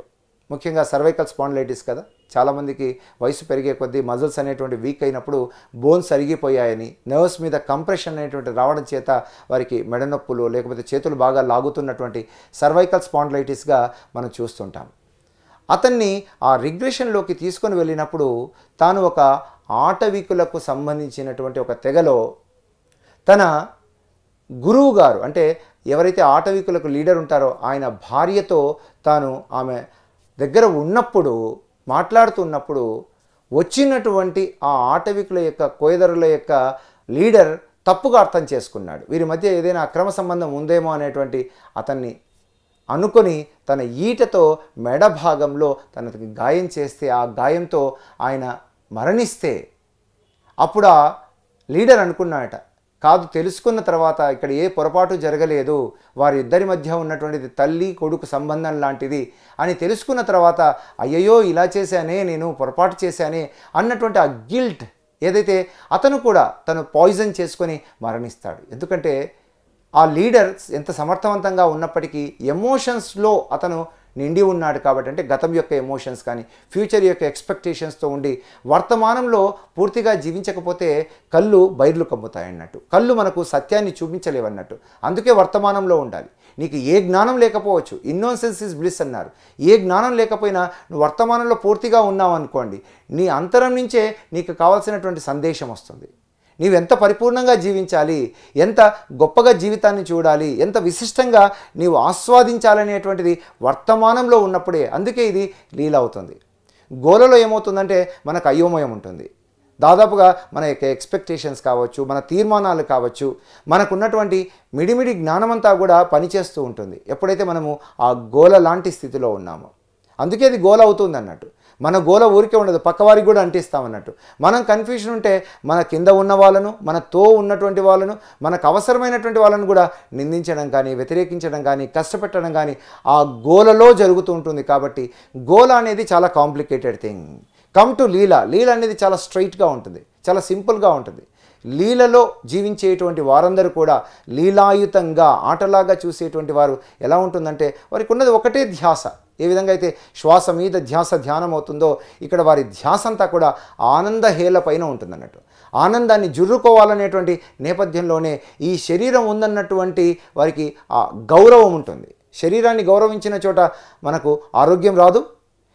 ముఖ్యంగా సర్వైకల్ స్పాండిలైటిస్ కదా, చాలామందికి వయసు పెరిగే కొద్దీ మజిల్స్ అనేటువంటి వీక్ అయినప్పుడు బోన్స్ అరిగిపోయాయని, నర్వ్స్ మీద కంప్రెషన్ అనేటువంటి రావడం చేత వారికి మెడ నొప్పులు లేకపోతే చేతులు బాగా లాగుతున్నటువంటి సర్వైకల్ స్పాండిలైటిస్గా మనం చూస్తుంటాం. అతన్ని ఆ రిగ్రెషన్లోకి తీసుకొని వెళ్ళినప్పుడు తాను ఒక ఆటవికులకు సంబంధించినటువంటి ఒక తెగలో తన గురువు గారు, అంటే ఎవరైతే ఆటవికులకు లీడర్ ఉంటారో ఆయన భార్యతో తాను ఆమె దగ్గర ఉన్నప్పుడు, మాట్లాడుతున్నప్పుడు వచ్చినటువంటి ఆ ఆటవికుల యొక్క, కోయదరుల యొక్క లీడర్ తప్పుగా అర్థం చేసుకున్నాడు. వీరి మధ్య ఏదైనా అక్రమ సంబంధం ఉందేమో అనేటువంటి అతన్ని అనుకొని తన ఈటతో మెడ భాగంలో తనకి గాయం చేస్తే, ఆ గాయంతో ఆయన మరణిస్తే అప్పుడు ఆ లీడర్ అనుకున్నాడట, కాదు, తెలుసుకున్న తర్వాత ఇక్కడ ఏ పొరపాటు జరగలేదు, వారిద్దరి మధ్య ఉన్నటువంటిది తల్లి కొడుకు సంబంధం లాంటిది అని తెలుసుకున్న తర్వాత అయ్యయ్యో ఇలా చేశానే, నేను పొరపాటు చేశానే అన్నటువంటి ఆ గిల్ట్ ఏదైతే అతను కూడా తను పాయిజన్ చేసుకొని మరణిస్తాడు. ఎందుకంటే ఆ లీడర్ ఎంత సమర్థవంతంగా ఉన్నప్పటికీ ఎమోషన్స్లో అతను నిండి ఉన్నాడు కాబట్టి, అంటే గతం యొక్క ఎమోషన్స్ కానీ ఫ్యూచర్ యొక్క ఎక్స్పెక్టేషన్స్తో ఉండి వర్తమానంలో పూర్తిగా జీవించకపోతే కళ్ళు బైర్లు కమ్ముతాయన్నట్టు, కళ్ళు మనకు సత్యాన్ని చూపించలేవన్నట్టు. అందుకే వర్తమానంలో ఉండాలి. నీకు ఏ జ్ఞానం లేకపోవచ్చు, ఇన్నోసెన్స్ ఈజ్ బ్లిస్ అన్నారు. ఏ జ్ఞానం లేకపోయినా నువ్వు వర్తమానంలో పూర్తిగా ఉన్నావు అనుకోండి, నీ అంతరం నుంచే నీకు కావాల్సినటువంటి సందేశం వస్తుంది. నీవెంత పరిపూర్ణంగా జీవించాలి, ఎంత గొప్పగా జీవితాన్ని చూడాలి, ఎంత విశిష్టంగా నీవు ఆస్వాదించాలనేటువంటిది వర్తమానంలో ఉన్నప్పుడే. అందుకే ఇది లీల అవుతుంది. గోలలో ఏమవుతుందంటే మనకు అయోమయం ఉంటుంది. దాదాపుగా మన యొక్క ఎక్స్పెక్టేషన్స్ కావచ్చు, మన తీర్మానాలు కావచ్చు, మనకున్నటువంటి మిడిమిడి జ్ఞానమంతా కూడా పనిచేస్తూ ఉంటుంది ఎప్పుడైతే మనము ఆ గోల లాంటి స్థితిలో ఉన్నామో. అందుకే అది గోల అవుతుంది అన్నట్టు. మన గోల ఊరికే ఉండదు, పక్కవారికి కూడా అంటిస్తామన్నట్టు. మనం కన్ఫ్యూషన్ ఉంటే మన కింద ఉన్న వాళ్ళను, మనతో ఉన్నటువంటి వాళ్ళను, మనకు అవసరమైనటువంటి వాళ్ళను కూడా నిందించడం కానీ, వ్యతిరేకించడం కానీ, కష్టపెట్టడం కానీ ఆ గోలలో జరుగుతూ ఉంటుంది. కాబట్టి గోల అనేది చాలా కాంప్లికేటెడ్ థింగ్. కమ్ టు లీల. లీల అనేది చాలా స్ట్రైట్గా ఉంటుంది, చాలా సింపుల్గా ఉంటుంది. లీలలో జీవించేటువంటి వారందరూ కూడా లీలాయుతంగా ఆటలాగా చూసేటువంటి వారు ఎలా ఉంటుందంటే వారికి ఉన్నది ఒకటే ధ్యాస. ఏ విధంగా అయితే శ్వాస మీద ధ్యానం అవుతుందో ఇక్కడ వారి ధ్యాస అంతా కూడా ఆనందహేళ పైన ఉంటుందన్నట్టు. ఆనందాన్ని జుర్రుకోవాలనేటువంటి నేపథ్యంలోనే ఈ శరీరం ఉందన్నటువంటి వారికి ఆ గౌరవం ఉంటుంది. శరీరాన్ని గౌరవించిన చోట మనకు ఆరోగ్యం రాదు,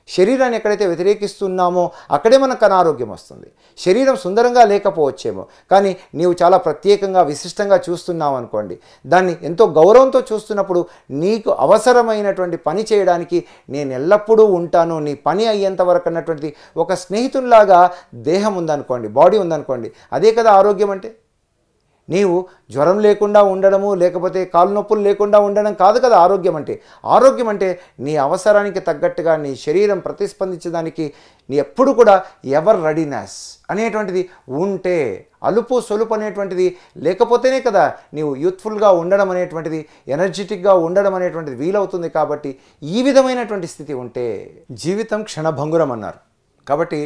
శరీరాన్ని ఎక్కడైతే వ్యతిరేకిస్తున్నామో అక్కడే మనకు అనారోగ్యం వస్తుంది. శరీరం సుందరంగా లేకపోవచ్చేమో, కానీ నీవు చాలా ప్రత్యేకంగా విశిష్టంగా చూస్తున్నావు అనుకోండి, దాన్ని ఎంతో గౌరవంతో చూస్తున్నప్పుడు నీకు అవసరమైనటువంటి పని చేయడానికి నేను ఎల్లప్పుడూ ఉంటాను, నీ పని అయ్యేంత వరకు అన్నటువంటిది ఒక స్నేహితుల్లాగా దేహం ఉందనుకోండి, బాడీ ఉందనుకోండి, అదే కదా ఆరోగ్యం అంటే. నీవు జ్వరం లేకుండా ఉండడము, లేకపోతే కాలు నొప్పులు లేకుండా ఉండడం కాదు కదా ఆరోగ్యం అంటే. ఆరోగ్యం అంటే నీ అవసరానికి తగ్గట్టుగా నీ శరీరం ప్రతిస్పందించడానికి నీ ఎప్పుడు కూడా ఎవర్ రెడీనెస్ అనేటువంటిది ఉంటే, అలుపు సొలుపు అనేటువంటిది లేకపోతేనే కదా నీవు యూత్ఫుల్గా ఉండడం అనేటువంటిది, ఎనర్జెటిక్గా ఉండడం అనేటువంటిది వీలవుతుంది. కాబట్టి ఈ విధమైనటువంటి స్థితి ఉంటే జీవితం క్షణభంగురం అన్నారు. కాబట్టి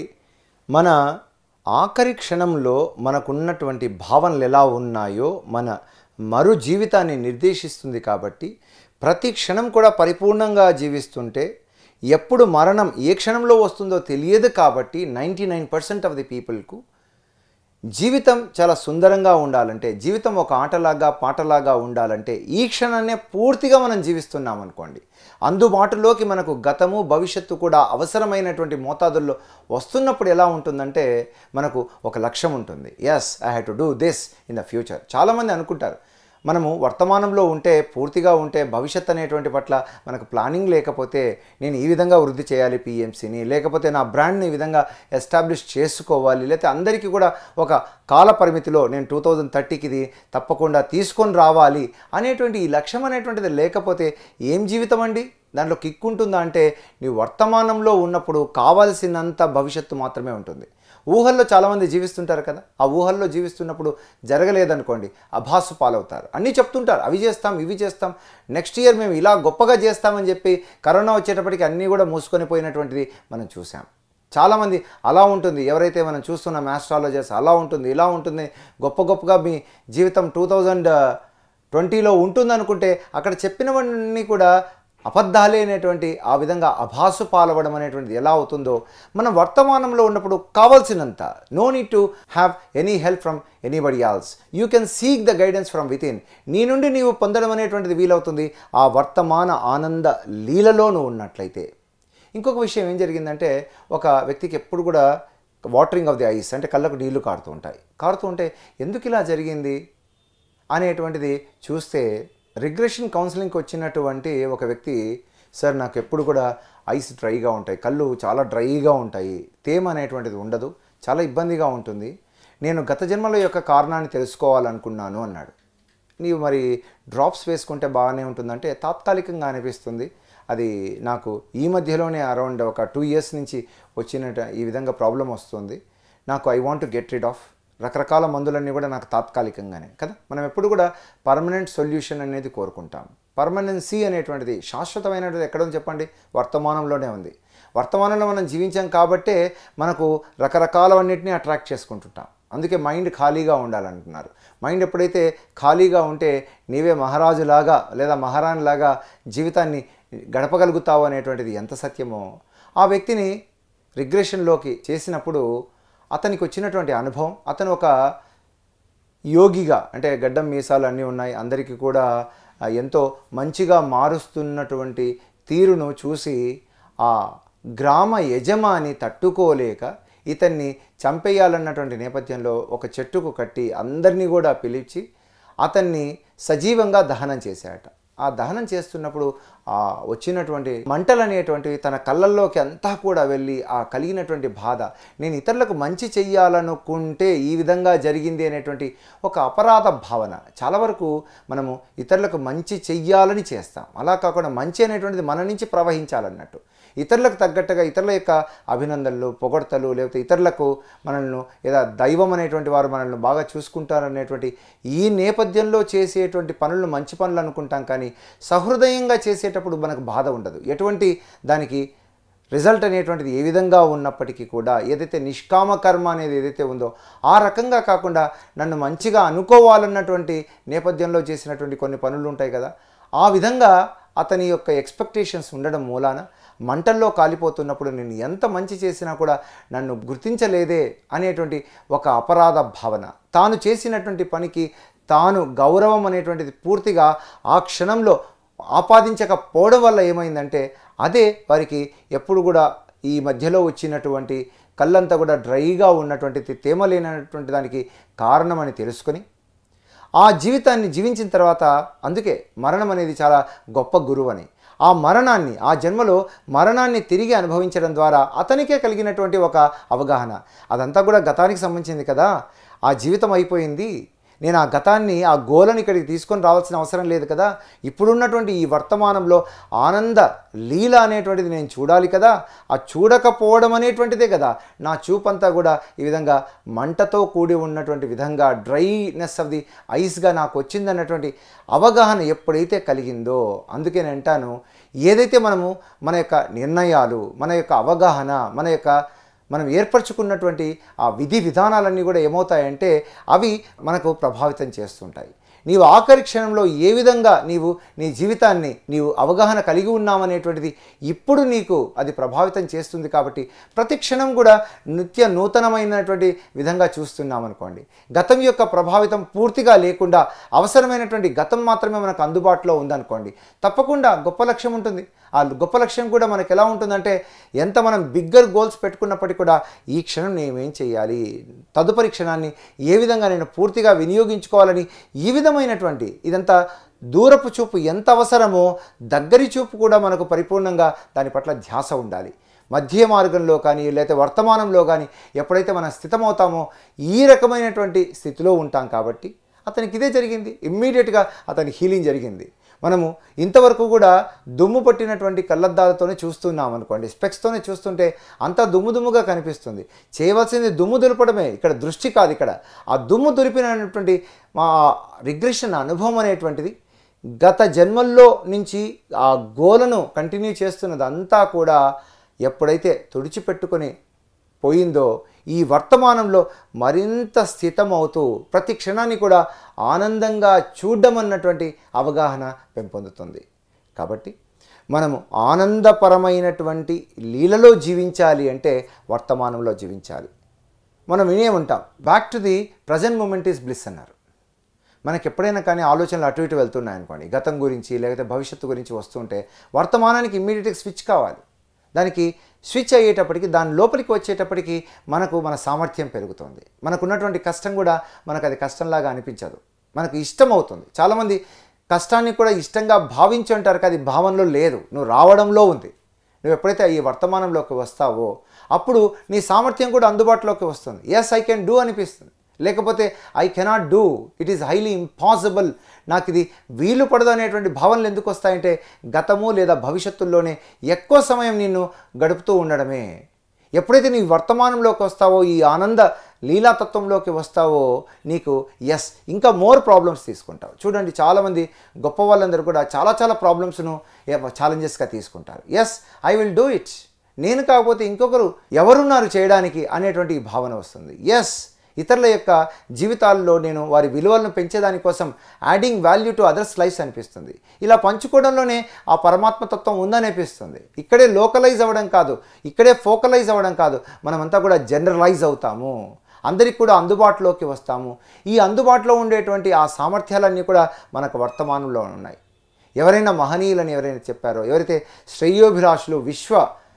మన ఆఖరి క్షణంలో మనకున్నటువంటి భావనలు ఎలా ఉన్నాయో మన మరు జీవితాన్ని నిర్దేశిస్తుంది. కాబట్టి ప్రతి క్షణం కూడా పరిపూర్ణంగా జీవిస్తుంటే ఎప్పుడు మరణం ఏ క్షణంలో వస్తుందో తెలియదు. కాబట్టి 99% ఆఫ్ ది పీపుల్కు జీవితం చాలా సుందరంగా ఉండాలంటే, జీవితం ఒక ఆటలాగా పాటలాగా ఉండాలంటే ఈ క్షణాన్నే పూర్తిగా మనం జీవిస్తున్నాం అనుకోండి, అందుబాటులోకి మనకు గతము భవిష్యత్తు కూడా అవసరమైనటువంటి మోతాదుల్లో వస్తున్నప్పుడు ఎలా ఉంటుందంటే మనకు ఒక లక్ష్యం ఉంటుంది. Yes, I have to do this in the future. చాలామంది అనుకుంటారు మనము వర్తమానంలో ఉంటే, పూర్తిగా ఉంటే, భవిష్యత్ అనేటువంటి పట్ల మనకు ప్లానింగ్ లేకపోతే నేను ఈ విధంగా వృద్ధి చేయాలి పిఎంసిని, లేకపోతే నా బ్రాండ్ని ఈ విధంగా ఎస్టాబ్లిష్ చేసుకోవాలి, లేకపోతే అందరికీ కూడా ఒక కాల పరిమితిలో నేను 2030కి ఇది తప్పకుండా తీసుకొని రావాలి అనేటువంటి ఈ లక్ష్యం అనేటువంటిది లేకపోతే ఏం జీవితం అండి? దాంట్లో కిక్ ఉంటుందా అంటే నీవు వర్తమానంలో ఉన్నప్పుడు కావాల్సినంత భవిష్యత్తు మాత్రమే ఉంటుంది. ఊహల్లో చాలామంది జీవిస్తుంటారు కదా, ఆ ఊహల్లో జీవిస్తున్నప్పుడు జరగలేదనుకోండి అభాసు పాలవుతారు. అన్నీ చెప్తుంటారు, అవి చేస్తాం ఇవి చేస్తాం, నెక్స్ట్ ఇయర్ మేము ఇలా గొప్పగా చేస్తామని చెప్పి కరోనా వచ్చేటప్పటికి అన్నీ కూడా మూసుకొని పోయినటువంటిది మనం చూసాం. చాలామంది అలా ఉంటుంది. ఎవరైతే మనం చూస్తున్న ఆస్ట్రాలజర్స్ అలా ఉంటుంది, ఇలా ఉంటుంది, గొప్పగా మీ జీవితం 2020లో ఉంటుందనుకుంటే అక్కడ చెప్పినవన్నీ కూడా అబద్ధాలే అనేటువంటి ఆ విధంగా అభాసు పాలవడం అనేటువంటిది ఎలా అవుతుందో మనం వర్తమానంలో ఉన్నప్పుడు కావాల్సినంత, no need to have any help from anybody else, you can seek the guidance from within. నీ నుండి నీవు పొందడం అనేటువంటిది వీలవుతుంది ఆ వర్తమాన ఆనంద లీలలో నువ్వు ఉన్నట్లయితే. ఇంకొక విషయం ఏం జరిగిందంటే, ఒక వ్యక్తికి ఎప్పుడు కూడా వాటరింగ్ ఆఫ్ ది ఐస్ అంటే కళ్ళకు నీళ్లు కారుతూ ఉంటే ఎందుకు ఇలా జరిగింది అనేటువంటిది చూస్తే, రిగ్రెషన్ కౌన్సిలింగ్కి వచ్చినటువంటి ఒక వ్యక్తి, సార్ నాకు ఎప్పుడు కూడా ఐస్ డ్రైగా ఉంటాయి, కళ్ళు చాలా డ్రైగా ఉంటాయి, తేమ అనేటువంటిది ఉండదు, చాలా ఇబ్బందిగా ఉంటుంది, నేను గత జన్మల యొక్క కారణాన్ని తెలుసుకోవాలనుకున్నాను అన్నాడు. నీవు మరి డ్రాప్స్ వేసుకుంటే బాగానే ఉంటుందంటే తాత్కాలికంగా అనిపిస్తుంది, అది నాకు ఈ మధ్యలోనే అరౌండ్ ఒక 2 years నుంచి వచ్చిన ఈ విధంగా ప్రాబ్లం వస్తుంది, నాకు I want to get rid of. రకరకాల మందులన్నీ కూడా నాకు తాత్కాలికంగానే కదా. మనం ఎప్పుడు కూడా పర్మనెంట్ సొల్యూషన్ అనేది కోరుకుంటాం. పర్మనెన్సీ అనేటువంటిది శాశ్వతమైనది ఎక్కడో చెప్పండి, వర్తమానంలోనే ఉంది. వర్తమానంలో మనం జీవించాం కాబట్టే మనకు రకరకాలవన్నిటిని అట్రాక్ట్ చేసుకుంటుంటాం. అందుకే మైండ్ ఖాళీగా ఉండాలంటున్నారు. మైండ్ ఎప్పుడైతే ఖాళీగా ఉంటే నీవే మహారాజులాగా లేదా మహారాణిలాగా జీవితాన్ని గడపగలుగుతావు అనేటువంటిది ఎంత సత్యమో. ఆ వ్యక్తిని రిగ్రెషన్లోకి చేసినప్పుడు అతనికి వచ్చినటువంటి అనుభవం, అతను ఒక యోగిగా అంటే గడ్డం మీసాలు అన్నీ ఉన్నాయి, అందరికీ కూడా ఎంతో మంచిగా మారుస్తున్నటువంటి తీరును చూసి ఆ గ్రామ యజమాని తట్టుకోలేక ఇతన్ని చంపేయాలన్నటువంటి నేపథ్యంలో ఒక చెట్టుకు కట్టి అందరినీ కూడా పిలిచి అతన్ని సజీవంగా దహనం చేశాడట. ఆ దహనం చేస్తున్నప్పుడు ఆ వచ్చినటువంటి మంటలు అనేటువంటివి తన కళ్ళల్లోకి అంతా కూడా వెళ్ళి ఆ కలిగినటువంటి బాధ, నేను ఇతరులకు మంచి చెయ్యాలనుకుంటే ఈ విధంగా జరిగింది అనేటువంటి ఒక అపరాధ భావన. చాలా వరకు మనము ఇతరులకు మంచి చెయ్యాలని చేస్తాం, అలా కాకుండా మంచి అనేటువంటిది మన నుంచి ప్రవహించాలన్నట్టు. ఇతరులకు తగ్గట్టుగా ఇతరుల యొక్క అభినందనలు, పొగడ్తలు, లేకపోతే ఇతరులకు మనల్ని ఏదో దైవం అనేటువంటి వారు మనల్ని బాగా చూసుకుంటారనేటువంటి ఈ నేపథ్యంలో చేసేటువంటి పనులను మంచి పనులు అనుకుంటాం. కానీ సహృదయంగా చేసేటప్పుడు మనకు బాధ ఉండదు. ఎటువంటి దానికి రిజల్ట్ అనేటువంటిది ఏ విధంగా ఉన్నప్పటికీ కూడా ఏదైతే నిష్కామ కర్మ అనేది ఏదైతే ఉందో ఆ రకంగా కాకుండా నన్ను మంచిగా అనుకోవాలన్నటువంటి నేపథ్యంలో చేసినటువంటి కొన్ని పనులు ఉంటాయి కదా, ఆ విధంగా అతని యొక్క ఎక్స్పెక్టేషన్స్ ఉండడం మూలాన మంటల్లో కాలిపోతున్నప్పుడు నేను ఎంత మంచి చేసినా కూడా నన్ను గుర్తించలేదే అనేటువంటి ఒక అపరాధ భావన, తాను చేసినటువంటి పనికి తాను గౌరవం అనేటువంటిది పూర్తిగా ఆ క్షణంలో ఆపాదించకపోవడం వల్ల ఏమైందంటే అదే వారికి ఎప్పుడు కూడా ఈ మధ్యలో వచ్చినటువంటి కళ్ళంతా కూడా డ్రైగా ఉన్నటువంటి తేమ లేనటువంటి దానికి కారణమని తెలుసుకొని ఆ జీవితాన్ని జీవించిన తర్వాత, అందుకే మరణం అనేది చాలా గొప్ప గురువు అని, ఆ మరణాన్ని, ఆ జన్మలో మరణాన్ని తిరిగి అనుభవించడం ద్వారా అతనికే కలిగినటువంటి ఒక అవగాహన, అదంతా కూడా గతానికి సంబంధించింది కదా, ఆ జీవితం అయిపోయింది, నేను ఆ గతాన్ని, ఆ గోలని ఇక్కడికి తీసుకొని రావాల్సిన అవసరం లేదు కదా, ఇప్పుడున్నటువంటి ఈ వర్తమానంలో ఆనంద లీల అనేటువంటిది నేను చూడాలి కదా, ఆ చూడకపోవడం అనేటువంటిదే కదా నా చూపంతా కూడా ఈ విధంగా మంటతో కూడి ఉన్నటువంటి విధంగా డ్రైనెస్ ఆఫ్ ది ఐస్గా నాకు వచ్చిందన్నటువంటి అవగాహన ఎప్పుడైతే కలిగిందో, అందుకే నేను అంటాను, ఏదైతే మనము మన యొక్క నిర్ణయాలు, మన యొక్క అవగాహన, మనం ఏర్పరచుకున్నటువంటి ఆ విధి విధానాలన్నీ కూడా ఏమవుతాయంటే అవి మనకు ప్రభావితం చేస్తుంటాయి. నీవు ఆఖరి క్షణంలో ఏ విధంగా నీ జీవితాన్ని అవగాహన కలిగి ఉన్నామనేటువంటిది ఇప్పుడు నీకు అది ప్రభావితం చేస్తుంది. కాబట్టి ప్రతి క్షణం కూడా నిత్య నూతనమైనటువంటి విధంగా చూస్తున్నామనుకోండి, గతం యొక్క ప్రభావితం పూర్తిగా లేకుండా అవసరమైనటువంటి గతం మాత్రమే మనకు అందుబాటులో ఉందనుకోండి, తప్పకుండా గొప్ప లక్ష్యం ఉంటుంది. ఆ గొప్ప లక్ష్యం కూడా మనకు ఎలా ఉంటుందంటే, ఎంత మనం బిగ్గర్ గోల్స్ పెట్టుకున్నప్పటికీ కూడా ఈ క్షణం నేనేం చేయాలి, తదుపరి క్షణాన్ని ఏ విధంగా నేను పూర్తిగా వినియోగించుకోవాలని, ఈ విధమైనటువంటి ఇదంతా దూరపు చూపు ఎంత అవసరమో దగ్గరి చూపు కూడా మనకు పరిపూర్ణంగా దాని పట్ల ధ్యాస ఉండాలి. మధ్య మార్గంలో కానీ లేకపోతే వర్తమానంలో కానీ ఎప్పుడైతే మనం స్థితమవుతామో ఈ రకమైనటువంటి స్థితిలో ఉంటాం. కాబట్టి అతనికి ఇదే జరిగింది, ఇమ్మీడియట్గా అతని హీలింగ్ జరిగింది. మనము ఇంతవరకు కూడా దుమ్ము పట్టినటువంటి కళ్ళద్దాలతోనే చూస్తున్నాం అనుకోండి, స్పెక్స్తోనే చూస్తుంటే అంతా దుమ్ముగా కనిపిస్తుంది. చేయవలసింది దుమ్ము దులపడమే, ఇక్కడ దృష్టి కాదు. ఇక్కడ ఆ దుమ్ము దులిపినటువంటి మా రిగ్రెషన్ అనుభవం అనేటువంటిది గత జన్మల్లో నుంచి ఆ గోలను కంటిన్యూ చేస్తున్నదంతా కూడా ఎప్పుడైతే తుడిచిపెట్టుకొని పోయిందో ఈ వర్తమానంలో మరింత స్థితమవుతూ ప్రతి క్షణాన్ని కూడా ఆనందంగా చూడడం అన్నటువంటి అవగాహన పెంపొందుతుంది. కాబట్టి మనము ఆనందపరమైనటువంటి లీలలో జీవించాలి అంటే వర్తమానంలో జీవించాలి. మనం వినే ఉంటాం, back to the present moment is bliss అన్నారు. మనకి ఎప్పుడైనా కానీ ఆలోచనలు అటు ఇటు వెళ్తున్నాయి అనుకోండి, గతం గురించి లేకపోతే భవిష్యత్తు గురించి వస్తుంటే వర్తమానానికి ఇమ్మీడియట్గా స్విచ్ కావాలి. దానికి స్విచ్ అయ్యేటప్పటికి, దాని లోపలికి వచ్చేటప్పటికి మన సామర్థ్యం పెరుగుతుంది. మనకున్నటువంటి కష్టం కూడా మనకు అది కష్టంలాగా అనిపించదు, మనకు ఇష్టం అవుతుంది. చాలామంది కష్టాన్ని కూడా ఇష్టంగా భావించి అంటారు, కానీ భావనలో లేదు, నువ్వు రావడంలో ఉంది. నువ్వు ఎప్పుడైతే ఈ వర్తమానంలోకి వస్తావో అప్పుడు నీ సామర్థ్యం కూడా అందుబాటులోకి వస్తుంది. ఎస్, ఐ కెన్ డూ అనిపిస్తుంది. లేకపోతే I cannot do, it is highly impossible, నాకు ఇది వీలు పడదు అనేటువంటి భావనలు ఎందుకు వస్తాయంటే గతము లేదా భవిష్యత్తుల్లోనే ఎక్కువ సమయం నిన్ను గడుపుతూ ఉండడమే. ఎప్పుడైతే నీ వర్తమానంలోకి వస్తావో, ఈ ఆనంద లీలాతత్వంలోకి వస్తావో, నీకు ఇంకా మోర్ ప్రాబ్లమ్స్ తీసుకుంటావు. చూడండి, చాలామంది గొప్ప వాళ్ళందరూ కూడా చాలా ప్రాబ్లమ్స్ను ఛాలెంజెస్గా తీసుకుంటారు. ఐ విల్ డూ ఇట్, నేను కాకపోతే ఇంకొకరు ఎవరున్నారు చేయడానికి అనేటువంటి ఈ భావన వస్తుంది. ఇతరుల యొక్క జీవితాల్లో నేను వారి విలువలను పెంచేదానికోసం adding value to others lives అనిపిస్తుంది. ఇలా పంచుకోవడంలోనే ఆ పరమాత్మతత్వం ఉందనిపిస్తుంది. ఇక్కడే లోకలైజ్ అవ్వడం కాదు, ఇక్కడే ఫోకలైజ్ అవ్వడం కాదు, మనమంతా కూడా జనరలైజ్ అవుతాము, అందరికి కూడా అందుబాటులోకి వస్తాము. ఈ అందుబాటులో ఉండేటువంటి ఆ సామర్థ్యాలన్నీ కూడా మనకు వర్తమానంలో ఉన్నాయి. ఎవరైనా మహనీయులని ఎవరైనా చెప్పారో, ఎవరైతే శ్రేయోభిలాషులు,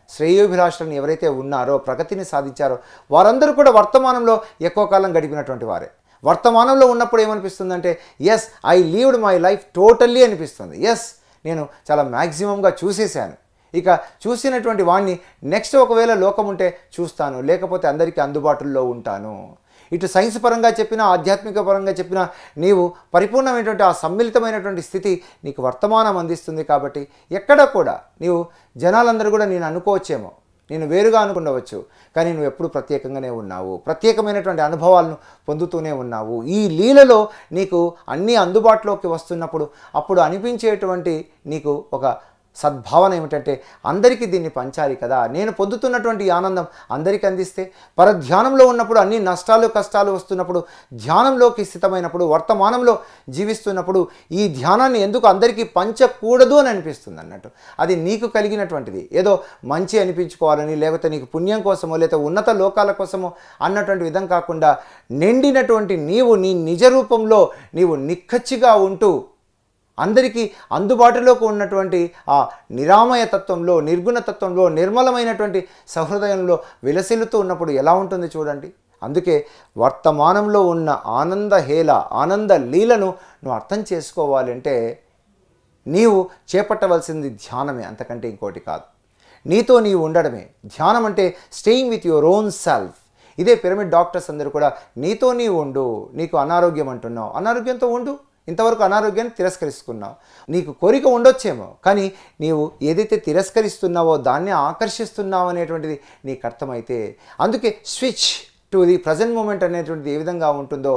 శ్రేయోభిలాషులను ఎవరైతే ఉన్నారో, ప్రగతిని సాధించారో, వారందరూ కూడా వర్తమానంలో ఎక్కువ కాలం గడిపినటువంటి వారే. వర్తమానంలో ఉన్నప్పుడు ఏమనిపిస్తుందంటే I lived my life totally అనిపిస్తుంది. నేను చాలా మ్యాక్సిమంగా చూసేశాను, ఇక చూసినటువంటి వాడిని నెక్స్ట్ ఒకవేళ లోకం ఉంటే చూస్తాను, లేకపోతే అందరికీ అందుబాటులో ఉంటాను. ఇటు సైన్స్ పరంగా చెప్పినా, ఆధ్యాత్మిక పరంగా చెప్పినా, నీవు పరిపూర్ణమైనటువంటి ఆ సమ్మిళితమైనటువంటి స్థితి నీకు వర్తమానం అందిస్తుంది. కాబట్టి ఎక్కడ కూడా నీవు జనాలందరూ కూడా నేను అనుకోవచ్చేమో, నేను వేరుగా అనుకుండవచ్చు, కానీ నువ్వు ఎప్పుడు ప్రత్యేకంగానే ఉన్నావు, ప్రత్యేకమైనటువంటి అనుభవాలను పొందుతూనే ఉన్నావు. ఈ లీలలో నీకు అన్నీ అందుబాటులోకి వస్తున్నప్పుడు అప్పుడు అనిపించేటువంటి నీకు ఒక సద్భావన ఏమిటంటే అందరికీ దీన్ని పంచాలి కదా, నేను పొందుతున్నటువంటి ఆనందం అందరికీ అందిస్తే. పరధ్యానంలో ఉన్నప్పుడు అన్ని నష్టాలు కష్టాలు వస్తున్నప్పుడు, ధ్యానంలోకి స్థితమైనప్పుడు, వర్తమానంలో జీవిస్తున్నప్పుడు ఈ ధ్యానాన్ని ఎందుకు అందరికీ పంచకూడదు అని అనిపిస్తుంది అన్నట్టు. అది నీకు కలిగినటువంటిది ఏదో మంచి అనిపించుకోవాలని, లేకపోతే నీకు పుణ్యం కోసమో, లేకపోతే ఉన్నత లోకాల కోసమో అన్నటువంటి విధం కాకుండా, నిండినటువంటి నీవు నీ నిజ రూపంలో నీవు నిక్కచ్చిగా ఉంటూ అందరికీ అందుబాటులోకి ఉన్నటువంటి ఆ నిరామయ తత్వంలో, నిర్గుణ తత్వంలో, నిర్మలమైనటువంటి సహృదయంలో విలసిల్లుతూ ఉన్నప్పుడు ఎలా ఉంటుంది చూడండి. అందుకే వర్తమానంలో ఉన్న ఆనందహేళ, ఆనంద లీలను నువ్వు అర్థం చేసుకోవాలంటే నీవు చేపట్టవలసింది ధ్యానమే, అంతకంటే ఇంకోటి కాదు. నీతో నీవు ఉండడమే ధ్యానం అంటే. Staying with your own self. ఇదే పిరమిడ్ డాక్టర్స్ అందరూ కూడా నీతో నీవు ఉండు. నీకు అనారోగ్యం అంటున్నావు, అనారోగ్యంతో ఉండు. ఇంతవరకు అనారోగ్యాన్ని తిరస్కరిస్తున్నావు. నీకు కోరిక ఉండొచ్చేమో, కానీ నీవు ఏదైతే తిరస్కరిస్తున్నావో దాన్ని ఆకర్షిస్తున్నావు అనేటువంటిది నీకు అర్థమైతే, అందుకే switch to the present moment అనేటువంటిది ఏ విధంగా ఉంటుందో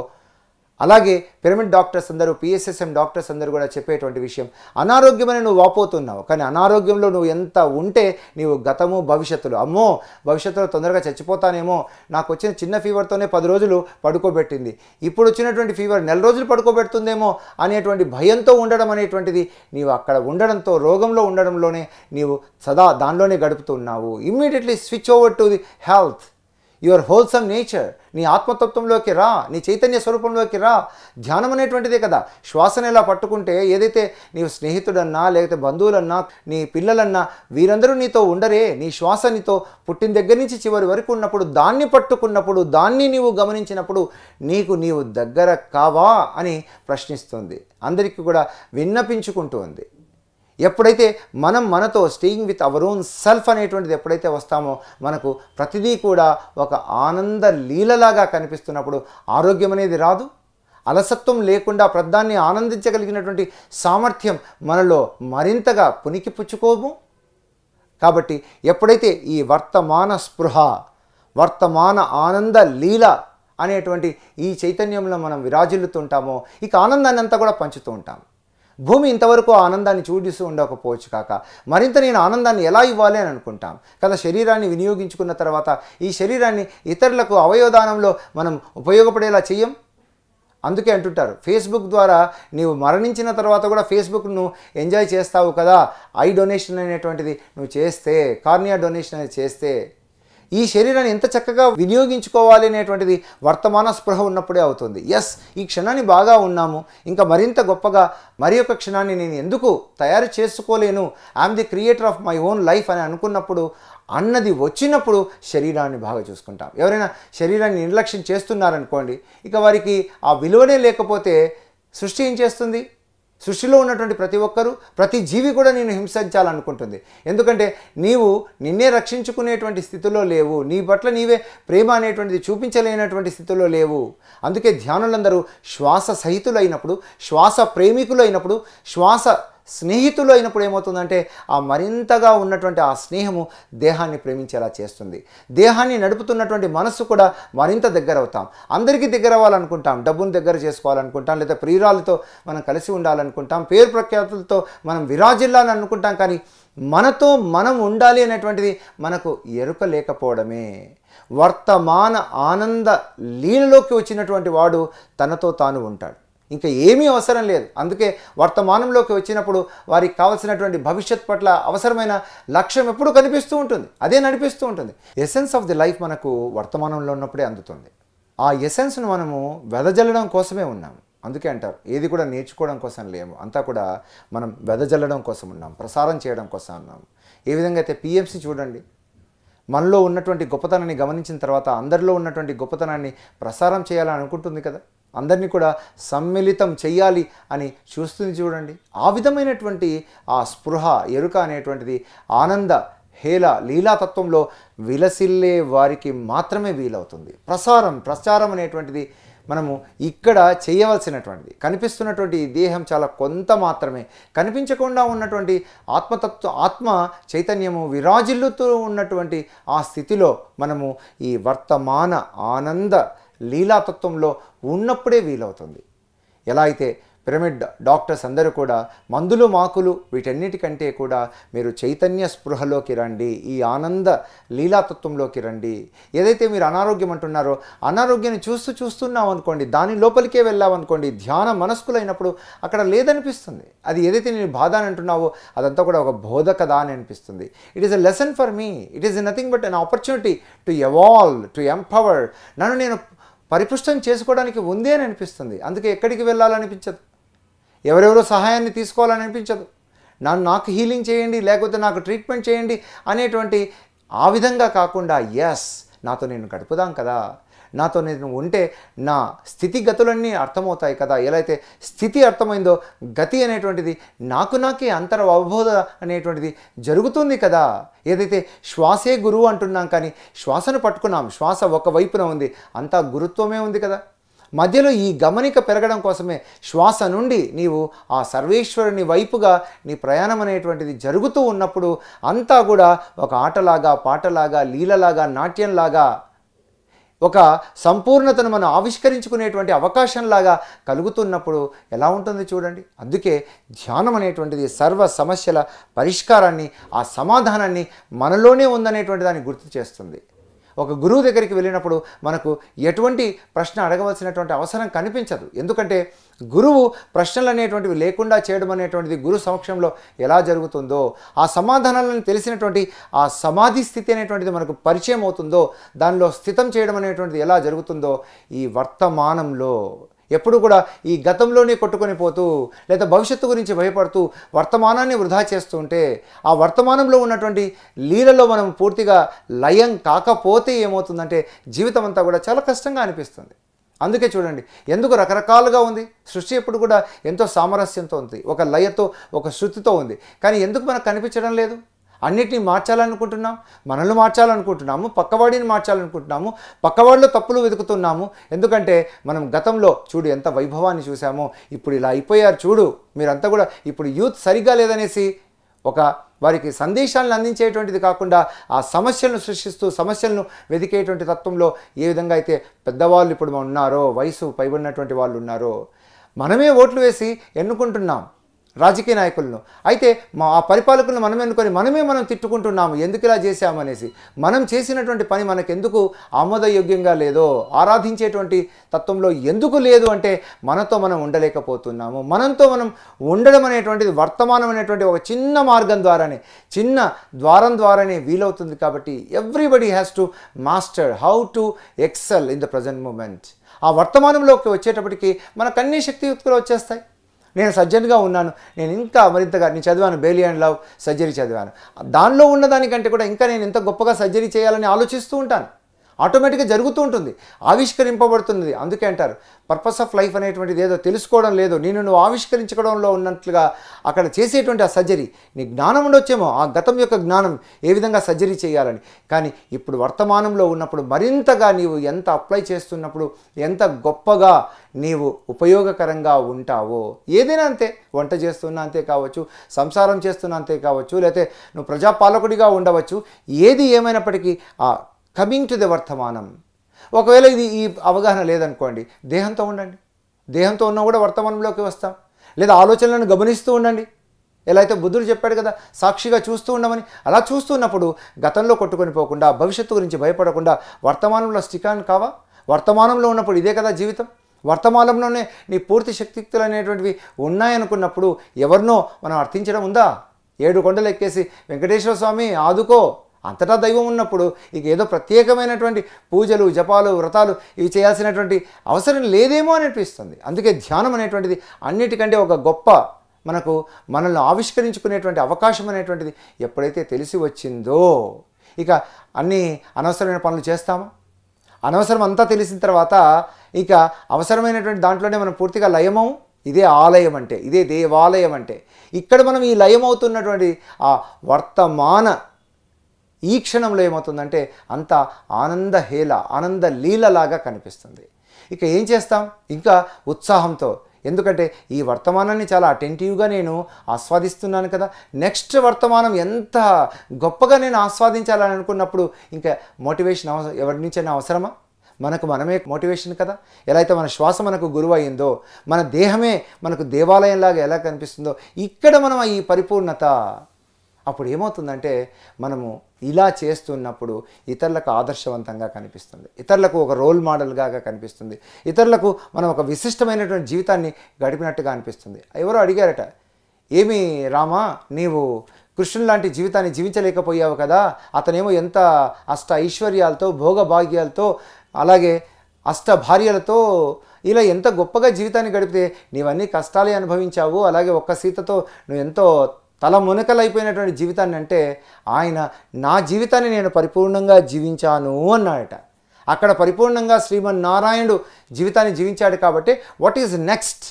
అలాగే పిరమిడ్ డాక్టర్స్ అందరూ, పిఎస్ఎస్ఎం డాక్టర్స్ అందరూ కూడా చెప్పేటువంటి విషయం, అనారోగ్యమని నువ్వు వాపోతున్నావు, కానీ అనారోగ్యంలో నువ్వు ఎంత ఉంటే నీవు గతము భవిష్యత్తులో, అమ్మో భవిష్యత్తులో తొందరగా చచ్చిపోతానేమో, నాకు వచ్చిన చిన్న ఫీవర్తోనే 10 రోజులు పడుకోబెట్టింది, ఇప్పుడు వచ్చినటువంటి ఫీవర్ 4 రోజులు పడుకోబెడుతుందేమో అనేటువంటి భయంతో ఉండడం అనేటువంటిది, నీవు అక్కడ ఉండడంతో, రోగంలో ఉండడంలోనే నీవు సదా దానిలోనే గడుపుతున్నావు. Immediately switch over to the health, your wholesome nature. నీ ఆత్మతత్వంలోకి రా, నీ చైతన్య స్వరూపంలోకి రా. ధ్యానం అనేటువంటిదే కదా. శ్వాసను ఎలా పట్టుకుంటే, ఏదైతే నీవు స్నేహితుడన్నా లేకపోతే బంధువులన్నా నీ పిల్లలన్నా వీరందరూ నీతో ఉండరే. నీ శ్వాస నీతో పుట్టిన దగ్గర నుంచి చివరి వరకు ఉన్నప్పుడు, దాన్ని పట్టుకున్నప్పుడు, దాన్ని నీవు గమనించినప్పుడు నీవు దగ్గర కావా అని ప్రశ్నిస్తుంది, అందరికీ కూడా విన్నపించుకుంటూ ఉంది. ఎప్పుడైతే మనం మనతో staying with our own self అనేటువంటిది ఎప్పుడైతే వస్తామో, మనకు ప్రతిదీ కూడా ఒక ఆనంద లీలలాగా కనిపిస్తున్నప్పుడు ఆరోగ్యం అనేది రాదు. అలసత్వం లేకుండా ప్రద్దాన్ని ఆనందించగలిగినటువంటి సామర్థ్యం మనలో మరింతగా పుణికిపుచ్చుకోము. కాబట్టి ఎప్పుడైతే ఈ వర్తమాన స్పృహ, వర్తమాన ఆనంద లీల అనేటువంటి ఈ చైతన్యంలో మనం విరాజిల్లుతుంటామో, ఇక ఆనందాన్ని అంతా కూడా పంచుతూ ఉంటాం. భూమి ఇంతవరకు ఆనందాన్ని చూడిస్తూ ఉండకపోవచ్చు కాక, మరింత నేను ఆనందాన్ని ఎలా ఇవ్వాలి అని అనుకుంటాం కదా. శరీరాన్ని వినియోగించుకున్న తర్వాత ఈ శరీరాన్ని ఇతరులకు అవయవదానంలో మనం ఉపయోగపడేలా చెయ్యం. అందుకే అంటుంటారు, ఫేస్బుక్ ద్వారా నీవు మరణించిన తర్వాత కూడా ఫేస్బుక్ను ఎంజాయ్ చేస్తావు కదా, ఐ డొనేషన్ అనేటువంటిది నువ్వు చేస్తే, కార్నియా డొనేషన్ అనేది చేస్తే, ఈ శరీరాన్ని ఎంత చక్కగా వినియోగించుకోవాలి అనేటువంటిది వర్తమాన స్పృహ ఉన్నప్పుడే అవుతుంది. ఎస్, ఈ క్షణాన్ని బాగా ఉన్నాము, ఇంకా మరింత గొప్పగా మరి ఒక క్షణాన్ని నేను ఎందుకు తయారు చేసుకోలేను, I'm the creator of my own life అని అనుకున్నప్పుడు, అన్నది వచ్చినప్పుడు శరీరాన్ని బాగా చూసుకుంటాం. ఎవరైనా శరీరాన్ని నిర్లక్ష్యం చేస్తున్నారనుకోండి, ఇక వారికి ఆ విలువనే లేకపోతే సృష్టి ఏం చేస్తుంది? సృష్టిలో ఉన్నటువంటి ప్రతి ఒక్కరూ, ప్రతి జీవి కూడా నేను హింసించాలనుకుంటుంది. ఎందుకంటే నీవు నిన్నే రక్షించుకునేటువంటి స్థితిలో లేవు, నీ పట్ల నీవే ప్రేమ అనేటువంటిది చూపించలేనటువంటి స్థితిలో లేవు. అందుకే ధ్యానులందరూ శ్వాస సహితులైనప్పుడు, శ్వాస ప్రేమికులైనప్పుడు, శ్వాస స్నేహితులు అయినప్పుడు ఏమవుతుందంటే, ఆ మరింతగా ఉన్నటువంటి ఆ స్నేహము దేహాన్ని ప్రేమించేలా చేస్తుంది. దేహాన్ని నడుపుతున్నటువంటి మనస్సు కూడా మరింత దగ్గర అవుతాం. అందరికీ దగ్గర అవ్వాలనుకుంటాం, డబ్బును దగ్గర చేసుకోవాలనుకుంటాం, లేదా ప్రియురాలతో మనం కలిసి ఉండాలనుకుంటాం, పేరు ప్రఖ్యాతులతో మనం విరాజిల్లాలని అనుకుంటాం, కానీ మనతో మనం ఉండాలి అనేటువంటిది మనకు ఎరుక లేకపోవడమే. వర్తమాన ఆనంద లీలలోకి వచ్చినటువంటి వాడు తనతో తాను ఉంటాడు, ఇంకా ఏమీ అవసరం లేదు. అందుకే వర్తమానంలోకి వచ్చినప్పుడు వారికి కావాల్సినటువంటి భవిష్యత్ పట్ల అవసరమైన లక్ష్యం ఎప్పుడూ కనిపిస్తూ ఉంటుంది, అదే నడిపిస్తూ ఉంటుంది. ఎసెన్స్ ఆఫ్ ది లైఫ్ మనకు వర్తమానంలో ఉన్నప్పుడే అందుతుంది. ఆ ఎసెన్స్ను మనము వెదజల్లడం కోసమే ఉన్నాము. అందుకే అంటారు, ఏది కూడా నేర్చుకోవడం కోసం లేము, అంతా కూడా మనం వెదజల్లడం కోసం ఉన్నాం, ప్రసారం చేయడం కోసం ఉన్నాము. ఏ విధంగా అయితే పిఎంసి చూడండి, మనలో ఉన్నటువంటి గొప్పతనాన్ని గమనించిన తర్వాత అందరిలో ఉన్నటువంటి గొప్పతనాన్ని ప్రసారం చేయాలని అనుకుంటుంది కదా, అందరినీ కూడా సమ్మిళితం చెయ్యాలి అని చూస్తుంది చూడండి. ఆ విధమైనటువంటి ఆ స్పృహ, ఎరుక అనేటువంటిది ఆనంద హేళ లీలాతత్వంలో విలసిల్లే వారికి మాత్రమే వీలవుతుంది. ప్రచారం అనేటువంటిది మనము ఇక్కడ చేయవలసినటువంటిది. కనిపిస్తున్నటువంటి ఈ దేహం చాలా కొంత మాత్రమే. కనిపించకుండా ఉన్నటువంటి ఆత్మ చైతన్యము విరాజిల్లుతూ ఉన్నటువంటి ఆ స్థితిలో మనము ఈ వర్తమాన ఆనంద లీలాతత్వంలో ఉన్నప్పుడే వీలవుతుంది. ఎలా అయితే పిరమిడ్ డాక్టర్స్ అందరూ కూడా మందులు మాకులు వీటన్నిటికంటే కూడా మీరు చైతన్య స్పృహలోకి రండి, ఈ ఆనంద లీలాతత్వంలోకి రండి. ఏదైతే మీరు అనారోగ్యం అంటున్నారో, అనారోగ్యాన్ని చూస్తున్నాం అనుకోండి, దాని లోపలికే వెళ్ళామనుకోండి, ధ్యాన మనస్కులైనప్పుడు అక్కడ లేదనిపిస్తుంది. అది ఏదైతే నేను బాధ అని అంటున్నావో అదంతా కూడా ఒక బోధ కదా అని అనిపిస్తుంది. It is a lesson for me, it is nothing but an opportunity to evolve, to empower. నన్ను నేను పరిపుష్టం చేసుకోవడానికి ఉంది అని అనిపిస్తుంది. అందుకే ఎక్కడికి వెళ్ళాలనిపించదు. ఎవరెవరో సహాయాన్ని తీసుకోవాలని అనిపించదు. నాకు హీలింగ్ చేయండి, లేకపోతే నాకు ట్రీట్మెంట్ చేయండి అనేటువంటి ఆ విధంగా కాకుండా, ఎస్ నాతో నేను గడుపుదాం కదా, నాతో నేను ఉంటే నా స్థితిగతులన్నీ అర్థమవుతాయి కదా. ఎలా అయితే స్థితి అర్థమైందో గతి అనేటువంటిది నాకే అంతర అవబోధ అనేటువంటిది జరుగుతుంది కదా. ఏదైతే శ్వాసే గురువు అంటున్నాం, కానీ శ్వాసను పట్టుకున్నాం, శ్వాస ఒకవైపున ఉంది, అంతా గురుత్వమే ఉంది కదా. మధ్యలో ఈ గమనిక పెరగడం కోసమే శ్వాస నుండి నీవు ఆ సర్వేశ్వరుని వైపుగా నీ ప్రయాణం అనేటువంటిది జరుగుతూ ఉన్నప్పుడు అంతా కూడా ఒక ఆటలాగా, పాటలాగా, లీలలాగా, నాట్యంలాగా, ఒక సంపూర్ణతను మనం ఆవిష్కరించుకునేటువంటి అవకాశంలాగా కలుగుతున్నప్పుడు ఎలా ఉంటుంది చూడండి. అందుకే ధ్యానం అనేటువంటిది సర్వ సమస్యల పరిష్కారాన్ని, ఆ సమాధానాన్ని మనలోనే ఉందనేటువంటి దాన్ని గుర్తు చేస్తుంది. ఒక గురువు దగ్గరికి వెళ్ళినప్పుడు మనకు ఎటువంటి ప్రశ్న అడగవలసినటువంటి అవసరం కనిపించదు. ఎందుకంటే గురువు ప్రశ్నలు అనేటువంటివి లేకుండా చేయడం అనేటువంటిది గురు సమక్షంలో ఎలా జరుగుతుందో, ఆ సమాధానాలను తెలిసినటువంటి ఆ సమాధి స్థితి అనేటువంటిది మనకు పరిచయం అవుతుందో, దానిలో స్థితం చేయడం అనేటువంటిది ఎలా జరుగుతుందో, ఈ వర్తమానంలో ఎప్పుడు కూడా ఈ గతంలోనే కొట్టుకొని పోతూ లేదా భవిష్యత్తు గురించి భయపడుతూ వర్తమానాన్ని వృధా చేస్తూ ఉంటే, ఆ వర్తమానంలో ఉన్నటువంటి లీలలో మనం పూర్తిగా లయం కాకపోతే ఏమవుతుందంటే జీవితం అంతా కూడా చాలా కష్టంగా అనిపిస్తుంది. అందుకే చూడండి ఎందుకు రకరకాలుగా ఉంది సృష్టి. ఎప్పుడు కూడా ఎంతో సామరస్యంతో ఉంది, ఒక లయతో, ఒక శృతితో ఉంది. కానీ ఎందుకు మనకు కనిపించడం లేదు? అన్నిటినీ మార్చాలనుకుంటున్నాం, మనల్ని మార్చాలనుకుంటున్నాము, పక్కవాడిని మార్చాలనుకుంటున్నాము, పక్కవాడిలో తప్పులు వెతుకుతున్నాము. ఎందుకంటే మనం గతంలో చూడు ఎంత వైభవాన్ని చూసామో, ఇప్పుడు ఇలా అయిపోయారు చూడు మీరంతా కూడా, ఇప్పుడు యూత్ సరిగ్గా లేదనేసి ఒక వారికి సందేశాలను అందించేటువంటిది కాకుండా ఆ సమస్యలను సృష్టిస్తూ సమస్యలను వెతికేటువంటి తత్వంలో ఏ విధంగా అయితే పెద్దవాళ్ళు ఇప్పుడు ఉన్నారో, వయసు పైబడినటువంటి వాళ్ళు ఉన్నారో, మనమే ఓట్లు వేసి ఎన్నుకుంటున్నాం రాజకీయ నాయకులను. అయితే ఆ పరిపాలకులను మనం ఎన్నుకొని మనం తిట్టుకుంటున్నాము ఎందుకు ఇలా చేశామనేసి. మనం చేసినటువంటి పని మనకెందుకు ఆమోదయోగ్యంగా లేదో, ఆరాధించేటువంటి తత్వంలో ఎందుకు లేదు అంటే మనతో మనం ఉండలేకపోతున్నాము. మనతో మనం ఉండడం అనేటువంటిది వర్తమానం అనేటువంటి ఒక చిన్న మార్గం ద్వారానే, చిన్న ద్వారం ద్వారానే వీలవుతుంది. కాబట్టి everybody has to master how to excel in the present moment. ఆ వర్తమానంలోకి వచ్చేటప్పటికి మనకు అన్ని శక్తియుక్తులు వచ్చేస్తాయి. నేను సర్జన్గా ఉన్నాను, నేను ఇంకా మరింతగా నేను చదివాను, బెయిలీ అండ్ లవ్ సర్జరీ చదివాను. దానిలో ఉన్నదానికంటే కూడా ఇంకా నేను ఎంత గొప్పగా సర్జరీ చేయాలని ఆలోచిస్తూ ఉంటాను. ఆటోమేటిక్గా జరుగుతూ ఉంటుంది, ఆవిష్కరింపబడుతుంది. అందుకే అంటారు పర్పస్ ఆఫ్ లైఫ్ అనేటువంటిది ఏదో తెలుసుకోవడం లేదు, నువ్వు ఆవిష్కరించుకోవడంలో ఉన్నట్లుగా అక్కడ చేసేటువంటి ఆ సర్జరీ. నీ జ్ఞానం ఉండొచ్చేమో, ఆ గతం యొక్క జ్ఞానం ఏ విధంగా సర్జరీ చేయాలని. కానీ ఇప్పుడు వర్తమానంలో ఉన్నప్పుడు మరింతగా నీవు ఎంత అప్లై చేస్తున్నప్పుడు ఎంత గొప్పగా నీవు ఉపయోగకరంగా ఉంటావో. ఏదైనా అంతే, వంట చేస్తున్నా అంతే కావచ్చు, సంసారం చేస్తున్నా అంతే కావచ్చు, లేకపోతే నువ్వు ప్రజాపాలకుడిగా ఉండవచ్చు. ఏది ఏమైనప్పటికీ ఆ కమింగ్ టు ద వర్తమానం. ఒకవేళ ఈ అవగాహన లేదనుకోండి, దేహంతో ఉండండి. దేహంతో ఉన్నా కూడా వర్తమానంలోకి వస్తాం. లేదా ఆలోచనలను గమనిస్తూ ఉండండి. ఎలా అయితే బుద్ధుడు చెప్పాడు కదా, సాక్షిగా చూస్తూ ఉండమని. అలా చూస్తున్నప్పుడు గతంలో కొట్టుకొని పోకుండా, భవిష్యత్తు గురించి భయపడకుండా వర్తమానంలో స్టికాన్ కావా? వర్తమానంలో ఉన్నప్పుడు ఇదే కదా జీవితం. వర్తమానంలోనే నీ పూర్తి శక్తియుక్తులు అనేటువంటివి ఉన్నాయనుకున్నప్పుడు ఎవరినో మనం అర్థించడం ఉందా? 7 కొండలు ఎక్కేసి వెంకటేశ్వర స్వామి ఆదుకో, అంతటా దైవం ఉన్నప్పుడు ఇక ఏదో ప్రత్యేకమైనటువంటి పూజలు, జపాలు, వ్రతాలు ఇవి చేయాల్సినటువంటి అవసరం లేదేమో అని అనిపిస్తుంది. అందుకే ధ్యానం అనేటువంటిది అన్నిటికంటే ఒక గొప్ప మనల్ని ఆవిష్కరించుకునేటువంటి అవకాశం అనేటువంటిది ఎప్పుడైతే తెలిసి వచ్చిందో, ఇక అన్ని అనవసరమైన పనులు చేస్తామా? అనవసరం అంతా తెలిసిన తర్వాత ఇక అవసరమైనటువంటి దాంట్లోనే మనం పూర్తిగా లయమవు. ఇదే ఆలయం అంటే, ఇదే దేవాలయం అంటే. ఇక్కడ మనం ఈ లయమవుతున్నటువంటి ఆ వర్తమాన ఈ క్షణంలో ఏమవుతుందంటే అంత ఆనందహేళ, ఆనంద లీలలాగా కనిపిస్తుంది. ఇక ఏం చేస్తాం? ఇంకా ఉత్సాహంతో. ఎందుకంటే ఈ వర్తమానాన్ని చాలా అటెంటివ్గా నేను ఆస్వాదిస్తున్నాను కదా, నెక్స్ట్ వర్తమానం ఎంత గొప్పగా నేను ఆస్వాదించాలని అనుకున్నప్పుడు ఇంకా మోటివేషన్ ఎవరి నుంచైనా అవసరమా? మనమే మోటివేషన్ కదా. ఎలా అయితే మన శ్వాస మనకు గురువు అయిందో, మన దేహమే మనకు దేవాలయంలాగా ఎలా కనిపిస్తుందో, ఇక్కడ మనం ఈ పరిపూర్ణత. అప్పుడు ఏమవుతుందంటే మనము ఇలా చేస్తున్నప్పుడు ఇతరులకు ఆదర్శవంతంగా కనిపిస్తుంది, ఇతరులకు ఒక రోల్ మోడల్గా కనిపిస్తుంది, ఇతరులకు మనం ఒక విశిష్టమైనటువంటి జీవితాన్ని గడిపినట్టుగా అనిపిస్తుంది. ఎవరో అడిగారట, ఏమి రామా నీవు కృష్ణుని లాంటి జీవితాన్ని జీవించలేకపోయావు కదా, అతనేమో ఎంత అష్ట ఐశ్వర్యాలతో, భోగభాగ్యాలతో, అలాగే భార్యలతో ఇలా ఎంత గొప్పగా జీవితాన్ని గడిపితే నీవన్నీ కష్టాలే అనుభవించావు, అలాగే ఒక్క సీతతో నువ్వు ఎంతో తల మునకలైపోయినటువంటి జీవితాన్ని అంటే ఆయన నా జీవితాన్ని నేను పరిపూర్ణంగా జీవించాను అన్నాడట. అక్కడ పరిపూర్ణంగా శ్రీమన్నారాయణుడు జీవితాన్ని జీవించాడు కాబట్టి వాట్ ఈజ్ నెక్స్ట్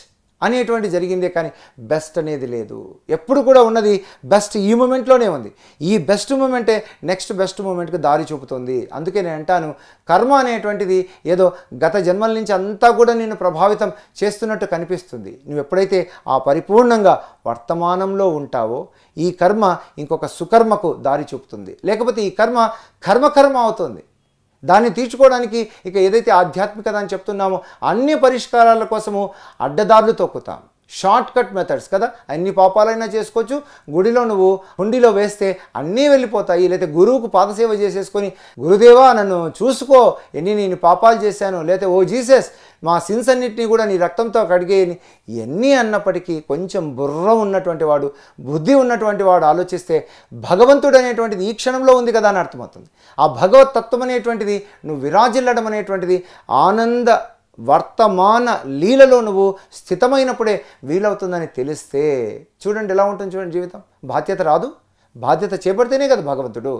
అనేటువంటి జరిగిందే, కానీ బెస్ట్ అనేది లేదు. ఎప్పుడు కూడా ఉన్నది బెస్ట్ ఈ మూమెంట్లోనే ఉంది. ఈ బెస్ట్ మూమెంటే నెక్స్ట్ బెస్ట్ మూమెంట్కి దారి చూపుతుంది. అందుకే నేను అంటాను, కర్మ అనేటువంటిది ఏదో గత జన్మల నుంచి అంతా కూడా నిన్ను ప్రభావితం చేస్తున్నట్టు కనిపిస్తుంది. నువ్వు ఎప్పుడైతే ఆ పరిపూర్ణంగా వర్తమానంలో ఉంటావో ఈ కర్మ ఇంకొక సుకర్మకు దారి చూపుతుంది. లేకపోతే ఈ కర్మ అవుతుంది. దాన్ని తీర్చుకోవడానికి ఇక ఏదైతే ఆధ్యాత్మికత అని చెప్తున్నామో అన్ని పరిష్కారాల కోసము అడ్డదారులు తొక్కుతాం. షార్ట్ కట్ మెథడ్స్ కదా, అన్ని పాపాలైనా చేసుకోవచ్చు. గుడిలో నువ్వు హుండీలో వేస్తే అన్నీ వెళ్ళిపోతాయి. లేకపోతే గురువుకు పాదసేవ చేసేసుకొని గురుదేవా నన్ను చూసుకో, నేను పాపాలు చేశాను, లేకపోతే ఓ జీసస్ మా సిన్స్ అన్నింటినీ కూడా నీ రక్తంతో కడిగేయని ఎన్ని అన్నప్పటికీ కొంచెం బుర్ర ఉన్నటువంటి వాడు, బుద్ధి ఉన్నటువంటి వాడు ఆలోచిస్తే భగవంతుడు అనేటువంటిది ఈ క్షణంలో ఉంది కదా అని అర్థమవుతుంది. ఆ భగవత్ తత్వం అనేటువంటిది నువ్వు విరాజిల్లడం అనేటువంటిది ఆనంద వర్తమాన లీలలో నువ్వు స్థితమైనప్పుడే వీలవుతుందని తెలిస్తే చూడండి ఎలా ఉంటుంది. చూడండి జీవితం. బాధ్యత రాదు, బాధ్యత చేపడితేనే కదా భగవంతుడు.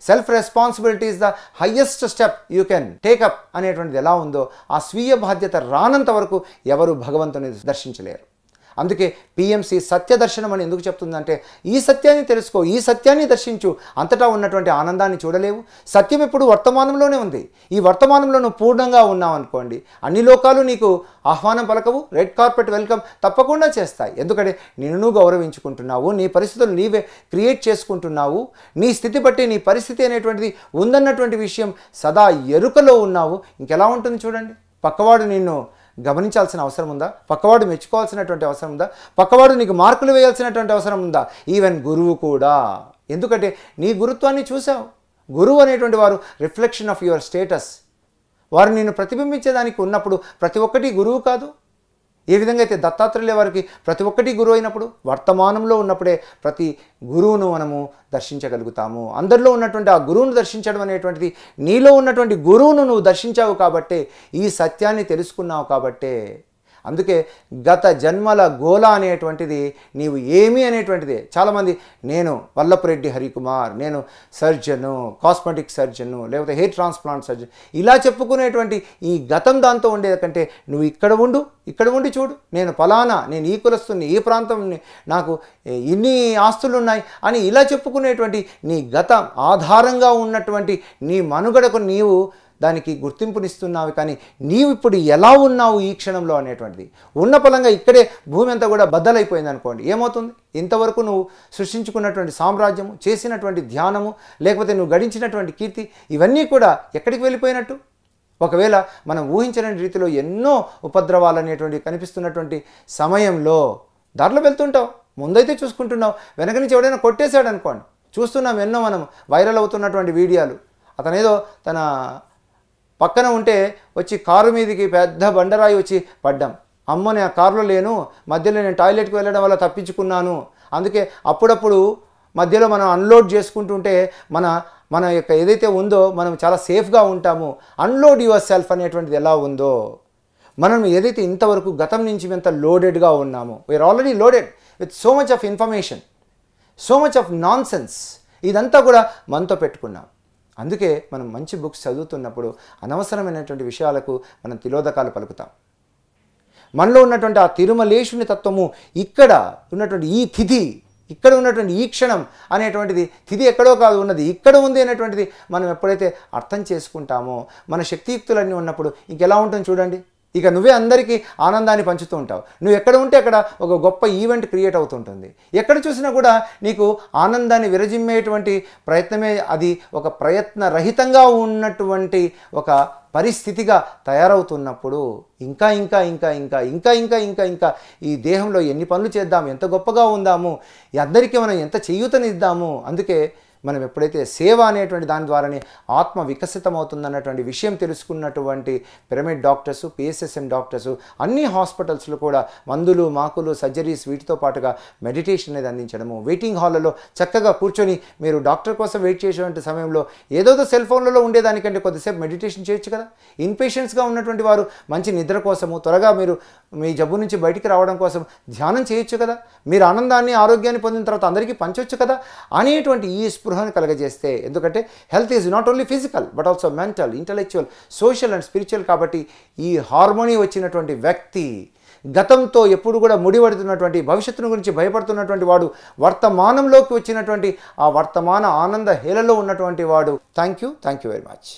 Self responsibility is the highest step you can take up అనేటువంటిది ఎలా ఉందో ఆ స్వీయ బాధ్యత రానంత వరకు ఎవరు భగవంతుని దర్శించలేరు. అందుకే పిఎంసి సత్యదర్శనం అని ఎందుకు చెప్తుందంటే ఈ సత్యాన్ని తెలుసుకో, ఈ సత్యాన్ని దర్శించు, అంతటా ఉన్నటువంటి ఆనందాన్ని చూడలేవు. సత్యం ఎప్పుడు వర్తమానంలోనే ఉంది. ఈ వర్తమానంలో నువ్వు పూర్ణంగా ఉన్నావు అనుకోండి, అన్ని లోకాలు నీకు ఆహ్వానం పలకవు, రెడ్ కార్పెట్ వెల్కమ్ తప్పకుండా చేస్తాయి. ఎందుకంటే నిన్ను నువ్వు గౌరవించుకుంటున్నావు, నీ పరిస్థితులు నీవే క్రియేట్ చేసుకుంటున్నావు, నీ స్థితి బట్టి నీ పరిస్థితి అనేటువంటిది ఉందన్నటువంటి విషయం సదా ఎరుకలో ఉన్నావు. ఇంకెలా ఉంటుంది చూడండి. పక్కవాడు నిన్ను గమనించాల్సిన అవసరం ఉందా? పక్కవాడు మెచ్చుకోవాల్సినటువంటి అవసరం ఉందా? పక్కవాడు నీకు మార్కులు వేయాల్సినటువంటి అవసరం ఉందా? ఈవెన్ గురువు కూడా. ఎందుకంటే నీ గురుత్వాన్ని చూసావు. గురువు అనేటువంటి వారు రిఫ్లెక్షన్ ఆఫ్ యువర్ స్టేటస్. వారు నిన్ను ప్రతిబింబించేదానికి ఉన్నప్పుడు ప్రతి ఒక్కటి గురువు కాదు. ఏ విధంగా అయితే దత్తాత్రేయుల వారికి ప్రతి ఒక్కటి గురువు అయినప్పుడు వర్తమానంలో ఉన్నప్పుడే ప్రతి గురువును మనము దర్శించగలుగుతాము. అందరిలో ఉన్నటువంటి ఆ గురువును దర్శించడం అనేటువంటిది నీలో ఉన్నటువంటి గురువును నువ్వు దర్శించావు కాబట్టే, ఈ సత్యాన్ని తెలుసుకున్నావు కాబట్టే. అందుకే గత జన్మల గోల అనేటువంటిది నీవు ఏమి అనేటువంటిదే. చాలామంది నేను వల్లపురెడ్డి హరికుమార్, నేను సర్జను, కాస్మెటిక్ సర్జను, లేకపోతే హెయిర్ ట్రాన్స్ప్లాంట్ సర్జన్ ఇలా చెప్పుకునేటువంటి ఈ గతం దాంతో ఉండేది కంటే నువ్వు ఇక్కడ ఉండి చూడు, నేను ఫలానా, నేను ఈ కులస్తుని, ఈ ప్రాంతంని, నాకు ఇన్ని ఆస్తులు ఉన్నాయి అని ఇలా చెప్పుకునేటువంటి నీ గతం ఆధారంగా ఉన్నటువంటి నీ మనుగడకు నీవు దానికి గుర్తింపునిస్తున్నావు. కానీ నీవు ఇప్పుడు ఎలా ఉన్నావు ఈ క్షణంలో అనేటువంటిది ఉన్న ఫలంగా ఇక్కడే భూమి అంతా కూడా బద్దలైపోయింది అనుకోండి, ఏమవుతుంది? ఇంతవరకు నువ్వు సృష్టించుకున్నటువంటి సామ్రాజ్యము, చేసినటువంటి ధ్యానము, లేకపోతే నువ్వు గడించినటువంటి కీర్తి ఇవన్నీ కూడా ఎక్కడికి వెళ్ళిపోయినట్టు? ఒకవేళ మనం ఊహించిన రీతిలో ఎన్నో ఉపద్రవాలు అనేటువంటి కనిపిస్తున్నటువంటి సమయంలో దారిలో వెళ్తుంటావు, ముందైతే చూసుకుంటున్నావు, వెనక నుంచి ఎవడైనా కొట్టేశాడు అనుకోండి, చూస్తున్నాం ఎన్నో మనం వైరల్ అవుతున్నటువంటి వీడియోలు. అతనేదో తన పక్కన ఉంటే వచ్చి కారు మీదకి పెద్ద బండరాయి వచ్చి పడ్డాం, అమ్మ నేను కారులో లేను, మధ్యలో నేను టాయిలెట్కి వెళ్ళడం వల్ల తప్పించుకున్నాను. అందుకే అప్పుడప్పుడు మధ్యలో మనం అన్లోడ్ చేసుకుంటుంటే మన యొక్క ఏదైతే ఉందో మనం చాలా సేఫ్గా ఉంటాము. అన్లోడ్ యువర్ సెల్ఫ్ అనేటువంటిది ఎలా ఉందో, మనం ఏదైతే ఇంతవరకు గతం నుంచి ఎంత లోడెడ్గా ఉన్నామో, we are already loaded with so much of information, so much of nonsense, ఇదంతా కూడా మనతో పెట్టుకున్నాం. అందుకే మనం మంచి బుక్స్ చదువుతున్నప్పుడు అనవసరమైనటువంటి విషయాలకు మనం తిలోదకాలు పలుకుతాం. మనలో ఉన్నటువంటి ఆ తిరుమలేశుని తత్వము, ఇక్కడ ఉన్నటువంటి ఈ తిథి, ఇక్కడ ఉన్నటువంటి ఈ క్షణం అనేటువంటిది తిథి ఎక్కడో కాదు ఉన్నది ఇక్కడ ఉంది అనేటువంటిది మనం ఎప్పుడైతే అర్థం చేసుకుంటామో, మన శక్తియుక్తులన్నీ ఉన్నప్పుడు ఇంకెలా ఉంటుంది చూడండి. ఇక నువ్వే అందరికీ ఆనందాన్ని పంచుతూ ఉంటావు. నువ్వు ఎక్కడ ఉంటే అక్కడ ఒక గొప్ప ఈవెంట్ క్రియేట్ అవుతుంటుంది. ఎక్కడ చూసినా కూడా నీకు ఆనందాన్ని విరజిమ్మేటువంటి ప్రయత్నమే, అది ఒక ప్రయత్నరహితంగా ఉన్నటువంటి ఒక పరిస్థితిగా తయారవుతున్నప్పుడు ఇంకా ఇంకా ఇంకా ఇంకా ఇంకా ఇంకా ఇంకా ఇంకా ఈ దేహంలో ఎన్ని పనులు చేద్దాము, ఎంత గొప్పగా ఉందాము, అందరికీ మనం ఎంత చేయూతనిద్దాము. అందుకే మనం ఎప్పుడైతే సేవ అనేటువంటి దాని ద్వారానే ఆత్మ వికసితమవుతుందన్నటువంటి విషయం తెలుసుకున్నటువంటి పిరమిడ్ డాక్టర్స్, పిఎస్ఎస్ఎం డాక్టర్స్ అన్ని హాస్పిటల్స్లో కూడా మందులు, మాకులు, సర్జరీస్ వీటితో పాటుగా మెడిటేషన్ అనేది అందించడము, వెయిటింగ్ హాల్లో చక్కగా కూర్చొని మీరు డాక్టర్ కోసం వెయిట్ చేసేటువంటి సమయంలో ఏదో సెల్ ఫోన్లలో ఉండేదానికంటే కొద్దిసేపు మెడిటేషన్ చేయొచ్చు కదా. ఇన్పేషెంట్స్గా ఉన్నటువంటి వారు మంచి నిద్ర కోసము, త్వరగా మీరు మీ జబ్బు నుంచి బయటికి రావడం కోసం ధ్యానం చేయొచ్చు కదా. మీరు ఆనందాన్ని, ఆరోగ్యాన్ని పొందిన తర్వాత అందరికీ పంచవచ్చు కదా అనేటువంటి ఈ స్పృహను కలగజేస్తే, ఎందుకంటే health is not only physical but also mental, intellectual, social and spiritual. కాబట్టి ఈ హార్మోనీ వచ్చినటువంటి వ్యక్తి, గతంతో ఎప్పుడు కూడా ముడిపడుతున్నటువంటి, భవిష్యత్తును గురించి భయపడుతున్నటువంటి వాడు, వర్తమానంలోకి వచ్చినటువంటి ఆ వర్తమాన ఆనంద హేళలో ఉన్నటువంటి వాడు. Thank you very much.